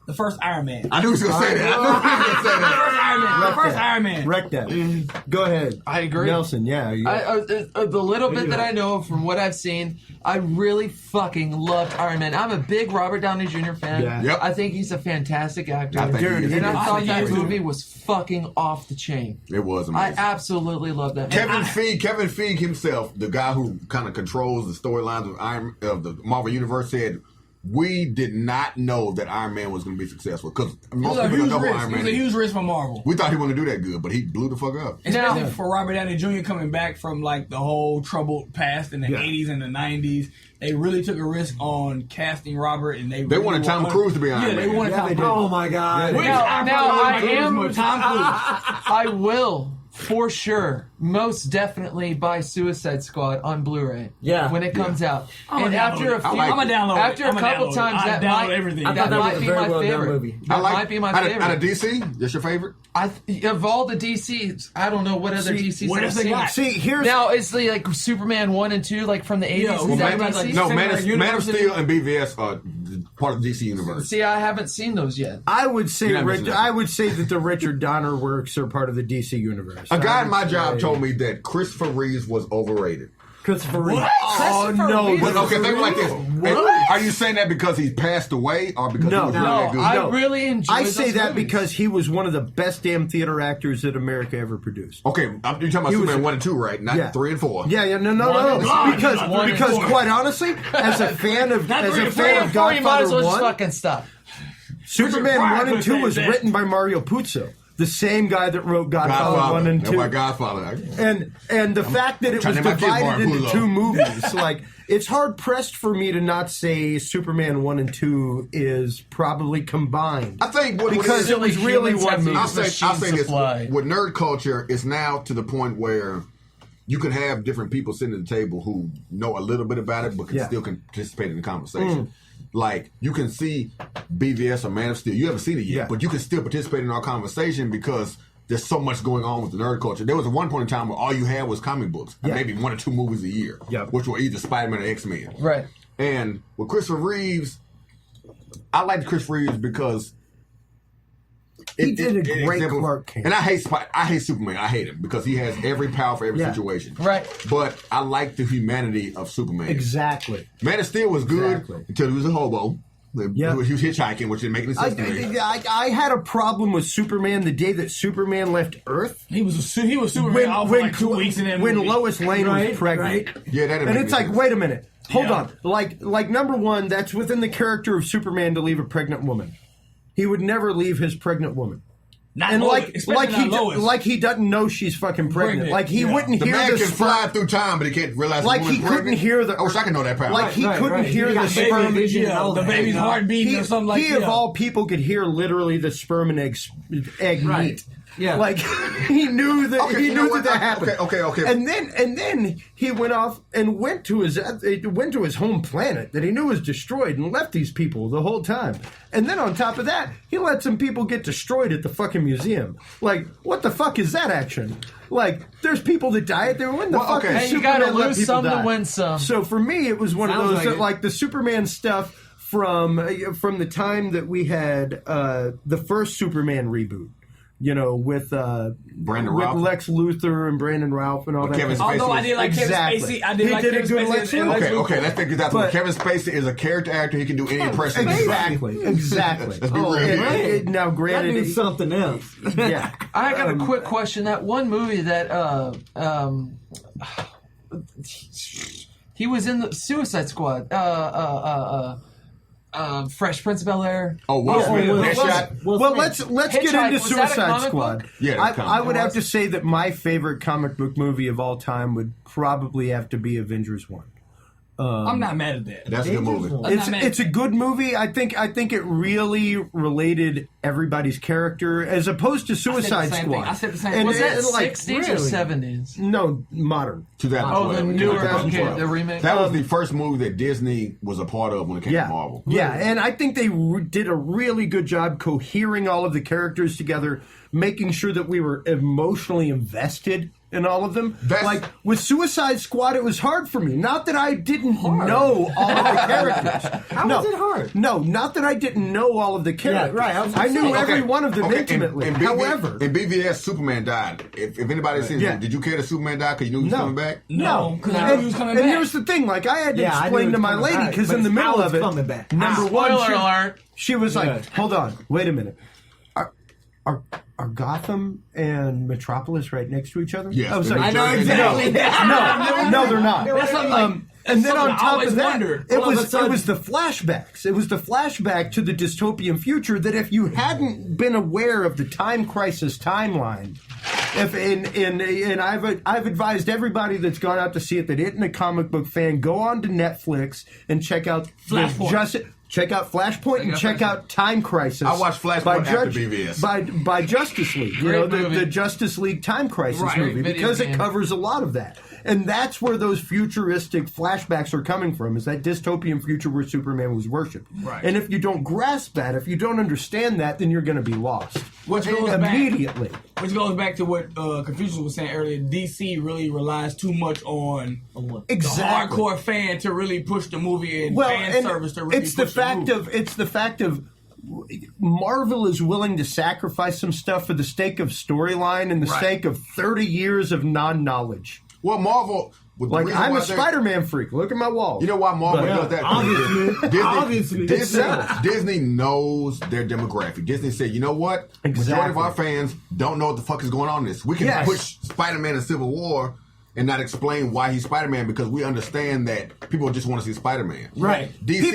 The first Iron Man.
I knew he was gonna say that.
The first Iron Man.
Wreck that. Go ahead.
I agree.
Nelson, yeah.
The little bit that I know from what I've seen, I really fucking loved Iron Man. I'm a big Robert Downey Jr. fan.
Yeah.
Yep.
I think he's a fantastic actor.
I think he is.
And I thought that
too.
movie was fucking off the chain.
It was
I
amazing.
absolutely love that.
Kevin Feige himself, the guy who kind of controls the storylines of the Marvel Universe, said we did not know that Iron Man was going to be successful because most people don't know who Iron
It
Man
was a
is.
huge risk for Marvel.
We thought he wouldn't do that good, but he blew the fuck up.
Especially for Robert Downey Jr. coming back from like the whole troubled past in the 80s and the 90s. They really took a risk on casting Robert, and they really
wanted Tom Cruise to be Iron Man.
Yeah, they wanted Tom Cruise.
Oh my God!
Which
Now I
probably
am
would Tom Cruise.
I will, for sure, most definitely buy Suicide Squad on Blu-ray.
Yeah.
When it comes out.
I'm
And
gonna
after
download
a
it.
few,
I'm gonna download it.
after a
I'm gonna
couple
download it.
times,
I
that
download
might,
everything.
I
that
thought that
might
was a
be
very
my
well done
favorite.
movie.
That might be my favorite.
Out of DC, that's your favorite?
Of all the DCs, I don't know what other DCs
what
I've
else they
seen.
got?
See, here's
Now, is the like Superman 1 and 2 like from the 80s?
Yeah,
Is
well,
that
Man-
DC?
No, Man of
University.
Steel and BVS are part of the DC universe.
See, I haven't seen those yet.
I would say
You're not missing nothing.
I would say that the Richard Donner works are part of the DC universe.
A guy
I
in
would
my
say-
job told me that Christopher Reeves was overrated.
Christopher Reeve.
What?
Oh
Christopher
no!
Reeve?
But okay, think like this.
What?
Are you saying that because he's passed away or because
No.
he was really
No,
that good?
I
No.
really enjoy
I say
those
that
movies.
because he was one of the best damn theater actors that America ever produced.
Okay, you're talking about
He was-
Superman 1 and 2, right? Not
Yeah.
3 and 4.
Yeah, no,
God,
because
not three
because
and four.
quite honestly, as a fan of
Not three and four.
You might as
Godfather
well just
1,
fucking stop.
Superman
Pryor
1 and
could've
2
said
was
that.
written by Mario Puzo, the same guy that wrote Godfather 1 and
That's
2.
my Godfather.
And the fact that it
trying
was
to name my kids
divided
Mario
into
Puzo.
2 movies, like it's hard pressed for me to not say Superman 1 and 2 is probably combined.
I think what
Because it was really
humans
one
have to
movie.
I'll
use
say
machine
this.
supply.
With nerd culture, it's now to the point where you can have different people sitting at the table who know a little bit about it but can
Yeah.
still can participate in the conversation. Like, you can see BVS or Man of Steel. You haven't seen it yet,
Yeah.
but you can still participate in our conversation because there's so much going on with the nerd culture. There was one point in time where all you had was comic books, and maybe 1 or 2 movies a year, which were either Spider-Man or X-Men.
Right.
And with Christopher Reeves, I liked Chris Reeves because
he did a great Clark Kent.
And I hate Superman. I hate him because he has every power for every situation.
Right.
But I like the humanity of Superman.
Exactly.
Man of Steel was good until he was a hobo. He was hitchhiking, which didn't make any sense to me.
I had a problem with Superman the day that Superman left Earth.
He was Superman for like 2 weeks in that movie.
When Lois Lane was pregnant.
Yeah, that didn't
and
make
it's
any
like,
sense.
wait a minute. Hold on. Like number one, that's within the character of Superman to leave a pregnant woman. He would never leave his pregnant woman.
Not
and
Lois,
like he doesn't know she's fucking pregnant. Like he wouldn't hear
man
the
can
sperm.
fly through time, but he can't realize.
Like
the
he
woman's
couldn't
pregnant.
hear the.
I wish I could know that power.
Like he couldn't hear the sperm.
The baby's heart beating or something like that.
He of all people could hear literally the sperm and egg meet.
Yeah,
like he knew that that happened.
Okay.
And then he went off and went to his home planet that he knew was destroyed and left these people the whole time. And then on top of that, he let some people get destroyed at the fucking museum. Like, what the fuck is that action? Like, there's people that died there. When the fuck is
And you
Superman
gotta
let
lose
people
some
die?
to win some.
So for me, it was one of those
like
that,
it.
like the Superman stuff from the time that we had the first Superman reboot. You know, with
Ralph?
Lex Luthor and Brandon Ralph and all that.
Kevin
kind of
Spacey.
Although I did like
Exactly.
Kevin Spacey, I did
He
like
did a
Kevin
good
Spacey.
Lex
and
Luthor.
Okay, let's think that's what Kevin Spacey is a character actor. He can do any impression.
Exactly.
Let's be real.
Now,
that
granted,
means something else.
yeah.
I got a quick question. That one movie that he was in the Suicide Squad. Fresh Prince of Bel-Air.
Oh, Will Smith. Deadshot.
Well, let's get
Hitchhike,
into
was that a
Suicide
comic
Squad.
book?
Yeah, it's
I would
It
have
was?
to say that my favorite comic book movie of all time would probably have to be Avengers 1.
I'm not mad at that.
That's a good movie.
It's a good movie. I think it really related everybody's character as opposed to Suicide Squad.
I said the same
And
thing.
Was that
like,
60s or 70s?
No, modern.
2012.
Oh, the newer,
2012.
okay, the remake.
That was the first movie that Disney was a part of when it came to Marvel.
Yeah, and I think they did a really good job cohering all of the characters together, making sure that we were emotionally invested in all of them. Like with Suicide Squad, it was hard for me. Not that I didn't know all of the characters.
How was it hard?
No, not that I didn't know all of the characters.
right,
I knew every one of them
Okay,
intimately.
in
However,
in BVS, Superman died. If anybody's seen it, did you care that Superman died because you knew he was coming back?
No, because I knew he was coming back.
And here's the thing, like I had to explain to my lady because in the middle of it, number one,
Spoiler alert.
she was like, "Hold on, wait a minute. Are Gotham and Metropolis right next to each other?"
Yes,
I was
they're
like,
right there.
I know exactly.
No, they're not.
That's something like,
And then on
I
top
always
of that,
wondered.
it was the flashbacks. It was the flashback to the dystopian future that if you hadn't been aware of the time crisis timeline, and I've advised everybody that's gone out to see it that isn't a comic book fan, go on to Netflix and check out Check out Flashpoint and check out Time Crisis.
I watched Flashpoint after BVS.
By Justice League. You know, the Justice League Time Crisis movie. Because it covers a lot of that. And that's where those futuristic flashbacks are coming from, is that dystopian future where Superman was worshipped.
Right.
And if you don't grasp that, if you don't understand that, then you're going to be lost.
Which goes
immediately.
Which goes back to what Confucius was saying earlier. DC really relies too much on the hardcore fan to really push the movie and fan service to really push the movie.
It's the fact of Marvel is willing to sacrifice some stuff for the sake of storyline and the sake of 30 years of non-knowledge.
Well, Marvel...
Like, I'm a Spider-Man freak. Look at my wall.
You know why Marvel does that?
Obviously.
Disney knows their demographic. Disney said, you know what? Majority of our fans don't know what the fuck is going on in this. We can push Spider-Man in Civil War and not explain why he's Spider-Man because we understand that people just want to see Spider-Man.
Right.
DC,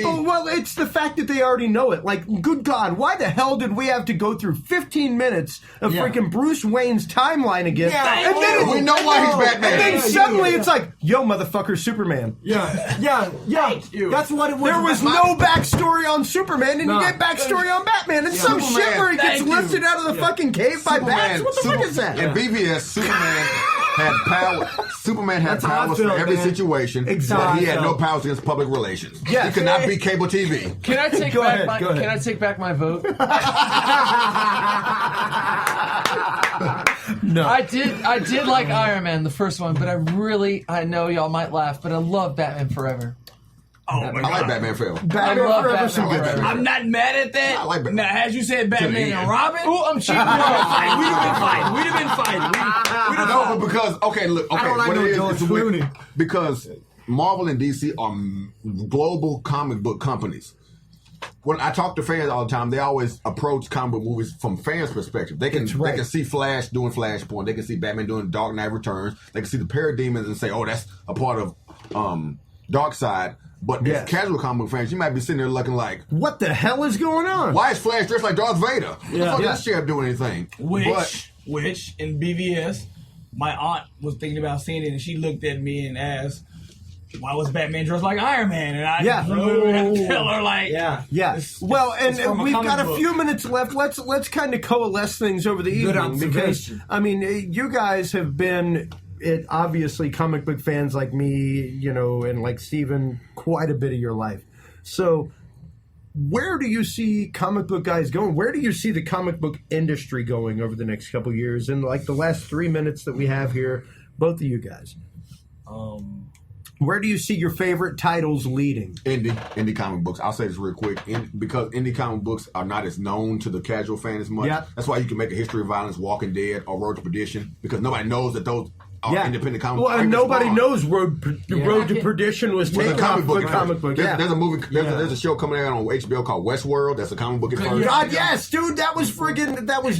it's the fact that they already know it. Like, good God, why the hell did we have to go through 15 minutes of freaking Bruce Wayne's timeline again?
And then we know why he's Batman.
And then suddenly it's like, yo, motherfucker, Superman.
Yeah. That's what it was.
There was no backstory on Superman, and you get backstory on Batman, and some shit where he gets lifted out of the fucking cave by bats. What the fuck is that?
In BVS, Superman had power. Superman had powers for every situation. Exactly. But he had no powers against public relations. Yes. He could not beat cable TV.
Can I take Can I take back my vote?
No.
I did like Iron Man, the first one, but I know y'all might laugh, but I love Batman Forever.
Oh my
I
God.
like Batman Forever.
Batman
I love
Forever,
Batman
some good
Forever.
shit.
I'm not mad at that.
I like Batman.
Now, as you said, Batman and Robin.
Oh, I'm cheating.
We'd have been fighting.
No, but because
I don't like
what
no
it is,
George
it's
Clooney.
because Marvel and DC are global comic book companies. When I talk to fans all the time, they always approach comic book movies from fans' perspective. They can see Flash doing Flashpoint. They can see Batman doing Dark Knight Returns. They can see the Parademons and say, "Oh, that's a part of Darkseid." But as casual comic book fans, you might be sitting there looking like,
What the hell is going on?
"Why is Flash dressed like Darth Vader? What the fuck is this sheriff doing anything?"
Which in BVS, my aunt was thinking about seeing it, and she looked at me and asked, "Why was Batman dressed like Iron Man?" And I literally had to tell her, like,
Well,
it's from
and
a
we've
comic
got a
book.
few minutes left. Let's kind of coalesce things over the evening because I mean, you guys have been obviously comic book fans like me, and like Steven, quite a bit of your life. So, where do you see comic book guys going? Where do you see the comic book industry going over the next couple of years? In like the last 3 minutes that we have here, both of you guys. Where do you see your favorite titles leading?
Indie comic books. I'll say this real quick. Because indie comic books are not as known to the casual fan as much.
Yeah.
That's why you can make a History of Violence, Walking Dead, or Road to Perdition, because nobody knows that those are independent comic books.
Well, and nobody knows Road to Perdition was taken off the comic book.
There's a movie. There's a show coming out on HBO called Westworld. That's a comic book.
God, yes, dude, that was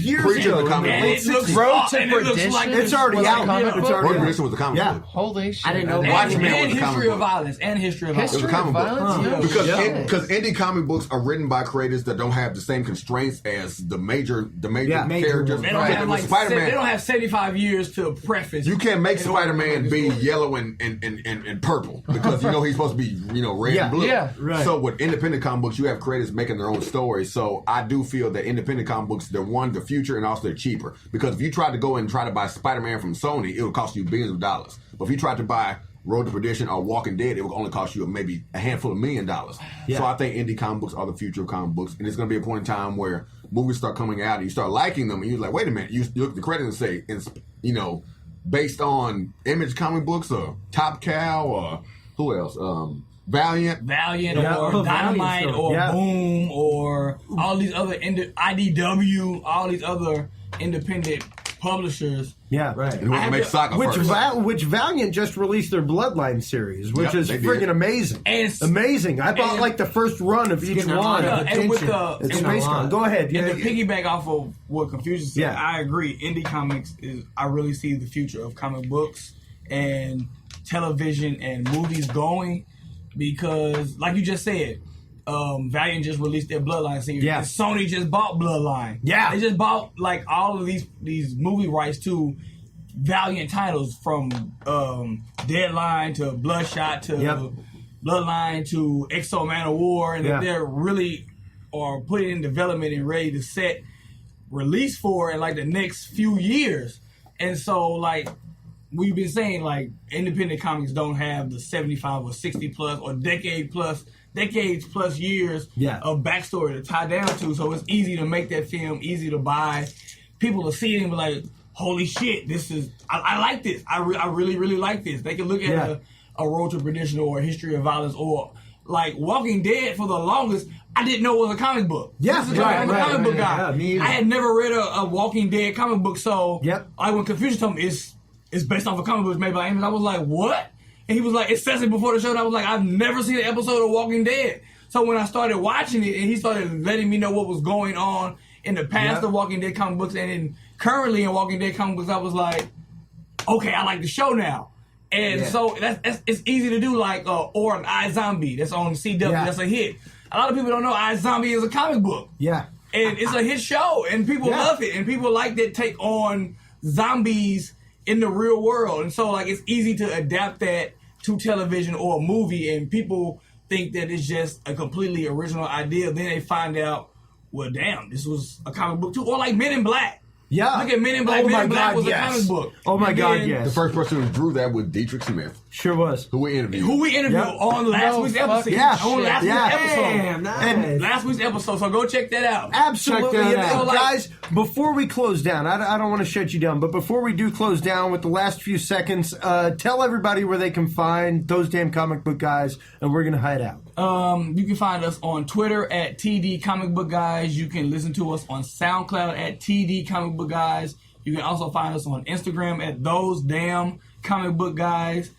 years
Preaching
ago.
the comic
And
book.
it looks
Road to
and it looks
Perdition?
like
It's already
Was
out.
a comic
It's
book?
Road
already
to
out.
Perdition was a comic book.
Holy shit.
I didn't know that.
Watchmen
and
was a comic
History of
book.
Violence. And History of Violence.
It was a
History of
comic book.
Violence?
Because indie comic books are written by creators that don't have the same constraints as the major characters.
They don't have
Spider-Man.
they don't have 75 years to preface.
You can't make
in order to
Spider-Man
make
be
the story.
yellow and purple because he's supposed to be red and blue.
Yeah,
right.
So with independent comic books, you have creators making their own stories. So I do feel that independent comic books, they're the future, and also they're cheaper. Because if you tried to go and try to buy Spider-Man from Sony, it would cost you billions of dollars. But if you tried to buy Road to Perdition or Walking Dead, it would only cost you maybe a handful of $1 million.
Yeah.
So I think indie comic books are the future of comic books, and it's going to be a point in time where movies start coming out and you start liking them, and you're like, wait a minute, you look at the credits and say, based on Image comic books or Top Cow or who else? Valiant
or Dynamite or Boom or all these other IDW, all these other independent publishers.
Yeah, right.
And who want to make Saga first.
Which Valiant just released their Bloodline series, which is
they
friggin'
did.
amazing.
And
amazing. I bought like the first run of each one.
And with
it's amazing. Go ahead.
And to piggyback off of what Confucius said, I agree. Indie comics I really see the future of comic books and television and movies going because, like you just said, Valiant just released their Bloodline series.
Yeah.
And Sony just bought Bloodline.
Yeah.
They just bought like all of these movie rights to Valiant titles from Deadline to Bloodshot to Bloodline to Exo Man of War, and that they're really are putting in development and ready to set release for in like the next few years. And so like we've been saying, like independent comics don't have the 75 or 60 plus or decades plus years of backstory to tie down to. So it's easy to make that film, easy to buy. People will see it and be like, holy shit, this is, I like this. I really, really like this. They can look at a Road to Perdition or a History of Violence or like Walking Dead for the longest. I didn't know it was a comic book. I'm a comic book guy. I had never read a Walking Dead comic book, so like when Confucius told me it's based off a comic book made by Amos, I was like, what? And he was like, it says it before the show, and I was like, I've never seen an episode of Walking Dead. So when I started watching it, and he started letting me know what was going on in the past of Walking Dead comic books, and currently in Walking Dead comic books, I was like, okay, I like the show now. And so it's easy to do, like, or an iZombie that's on CW, that's a hit. A lot of people don't know iZombie is a comic book.
Yeah.
And it's a hit show, and people love it, and people like that take on zombies in the real world. And so, like, it's easy to adapt that to television or a movie, and people think that it's just a completely original idea. Then they find out, well, damn, this was a comic book too. Or like Men in Black.
Yeah.
Look at Men in Black. Men in Black was a comic book.
Oh my God,
The first person who drew that was Dietrich Smith.
Sure was.
Who we interviewed.
On last week's episode.
Yeah.
On last week's episode.
Damn, nice.
And
last week's episode, so go check that out.
absolutely.
Check that
And,
out.
guys, before we close down, I don't want to shut you down, but before we do close down with the last few seconds, tell everybody where they can find Those Damn Comic Book Guys, and we're going to hide out.
You can find us on Twitter at TD Comic Book Guys. You can listen to us on SoundCloud at TD Comic Book Guys. You can also find us on Instagram at Those Damn Comic Book Guys.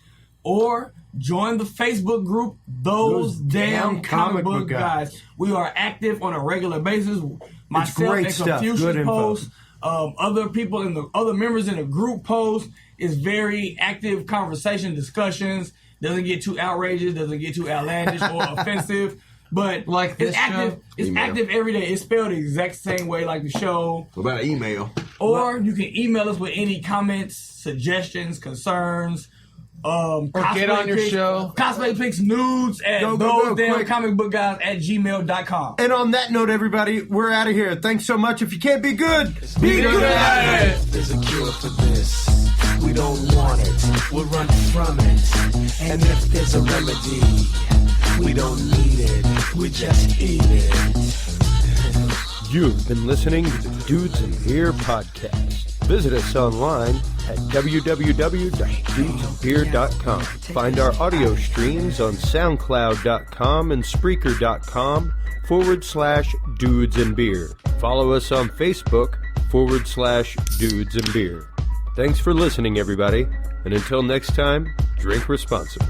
Or join the Facebook group, Those Damn Comic Book Guys. We are active on a regular basis. Myself
great
and
stuff.
Confucius
Good info.
post. Other people in the other members in the group post is very active conversation, discussions. Doesn't get too outrageous, doesn't get too outlandish or offensive. But
Like this
it's active.
show?
It's
Email.
active every day. It's spelled the exact same way like the show.
What about an email?
Or you can email us with any comments, suggestions, concerns. Or
get on your show.
Cosplay pics, nudes at
Go,
those damn
quick.
comic book guys at gmail.com.
And on that note, everybody, we're out of here. Thanks so much. If you can't be good, be good.
There's a cure for this. We don't want it. We'll run from it. And if there's a remedy, we don't need it. We just eat it.
You've been listening to the Dudes and Beer podcast. Visit us online at www.dudesandbeer.com. Find our audio streams on soundcloud.com and spreaker.com/Dudes and Beer. Follow us on Facebook /Dudes and Beer. Thanks for listening, everybody. And until next time, drink responsibly.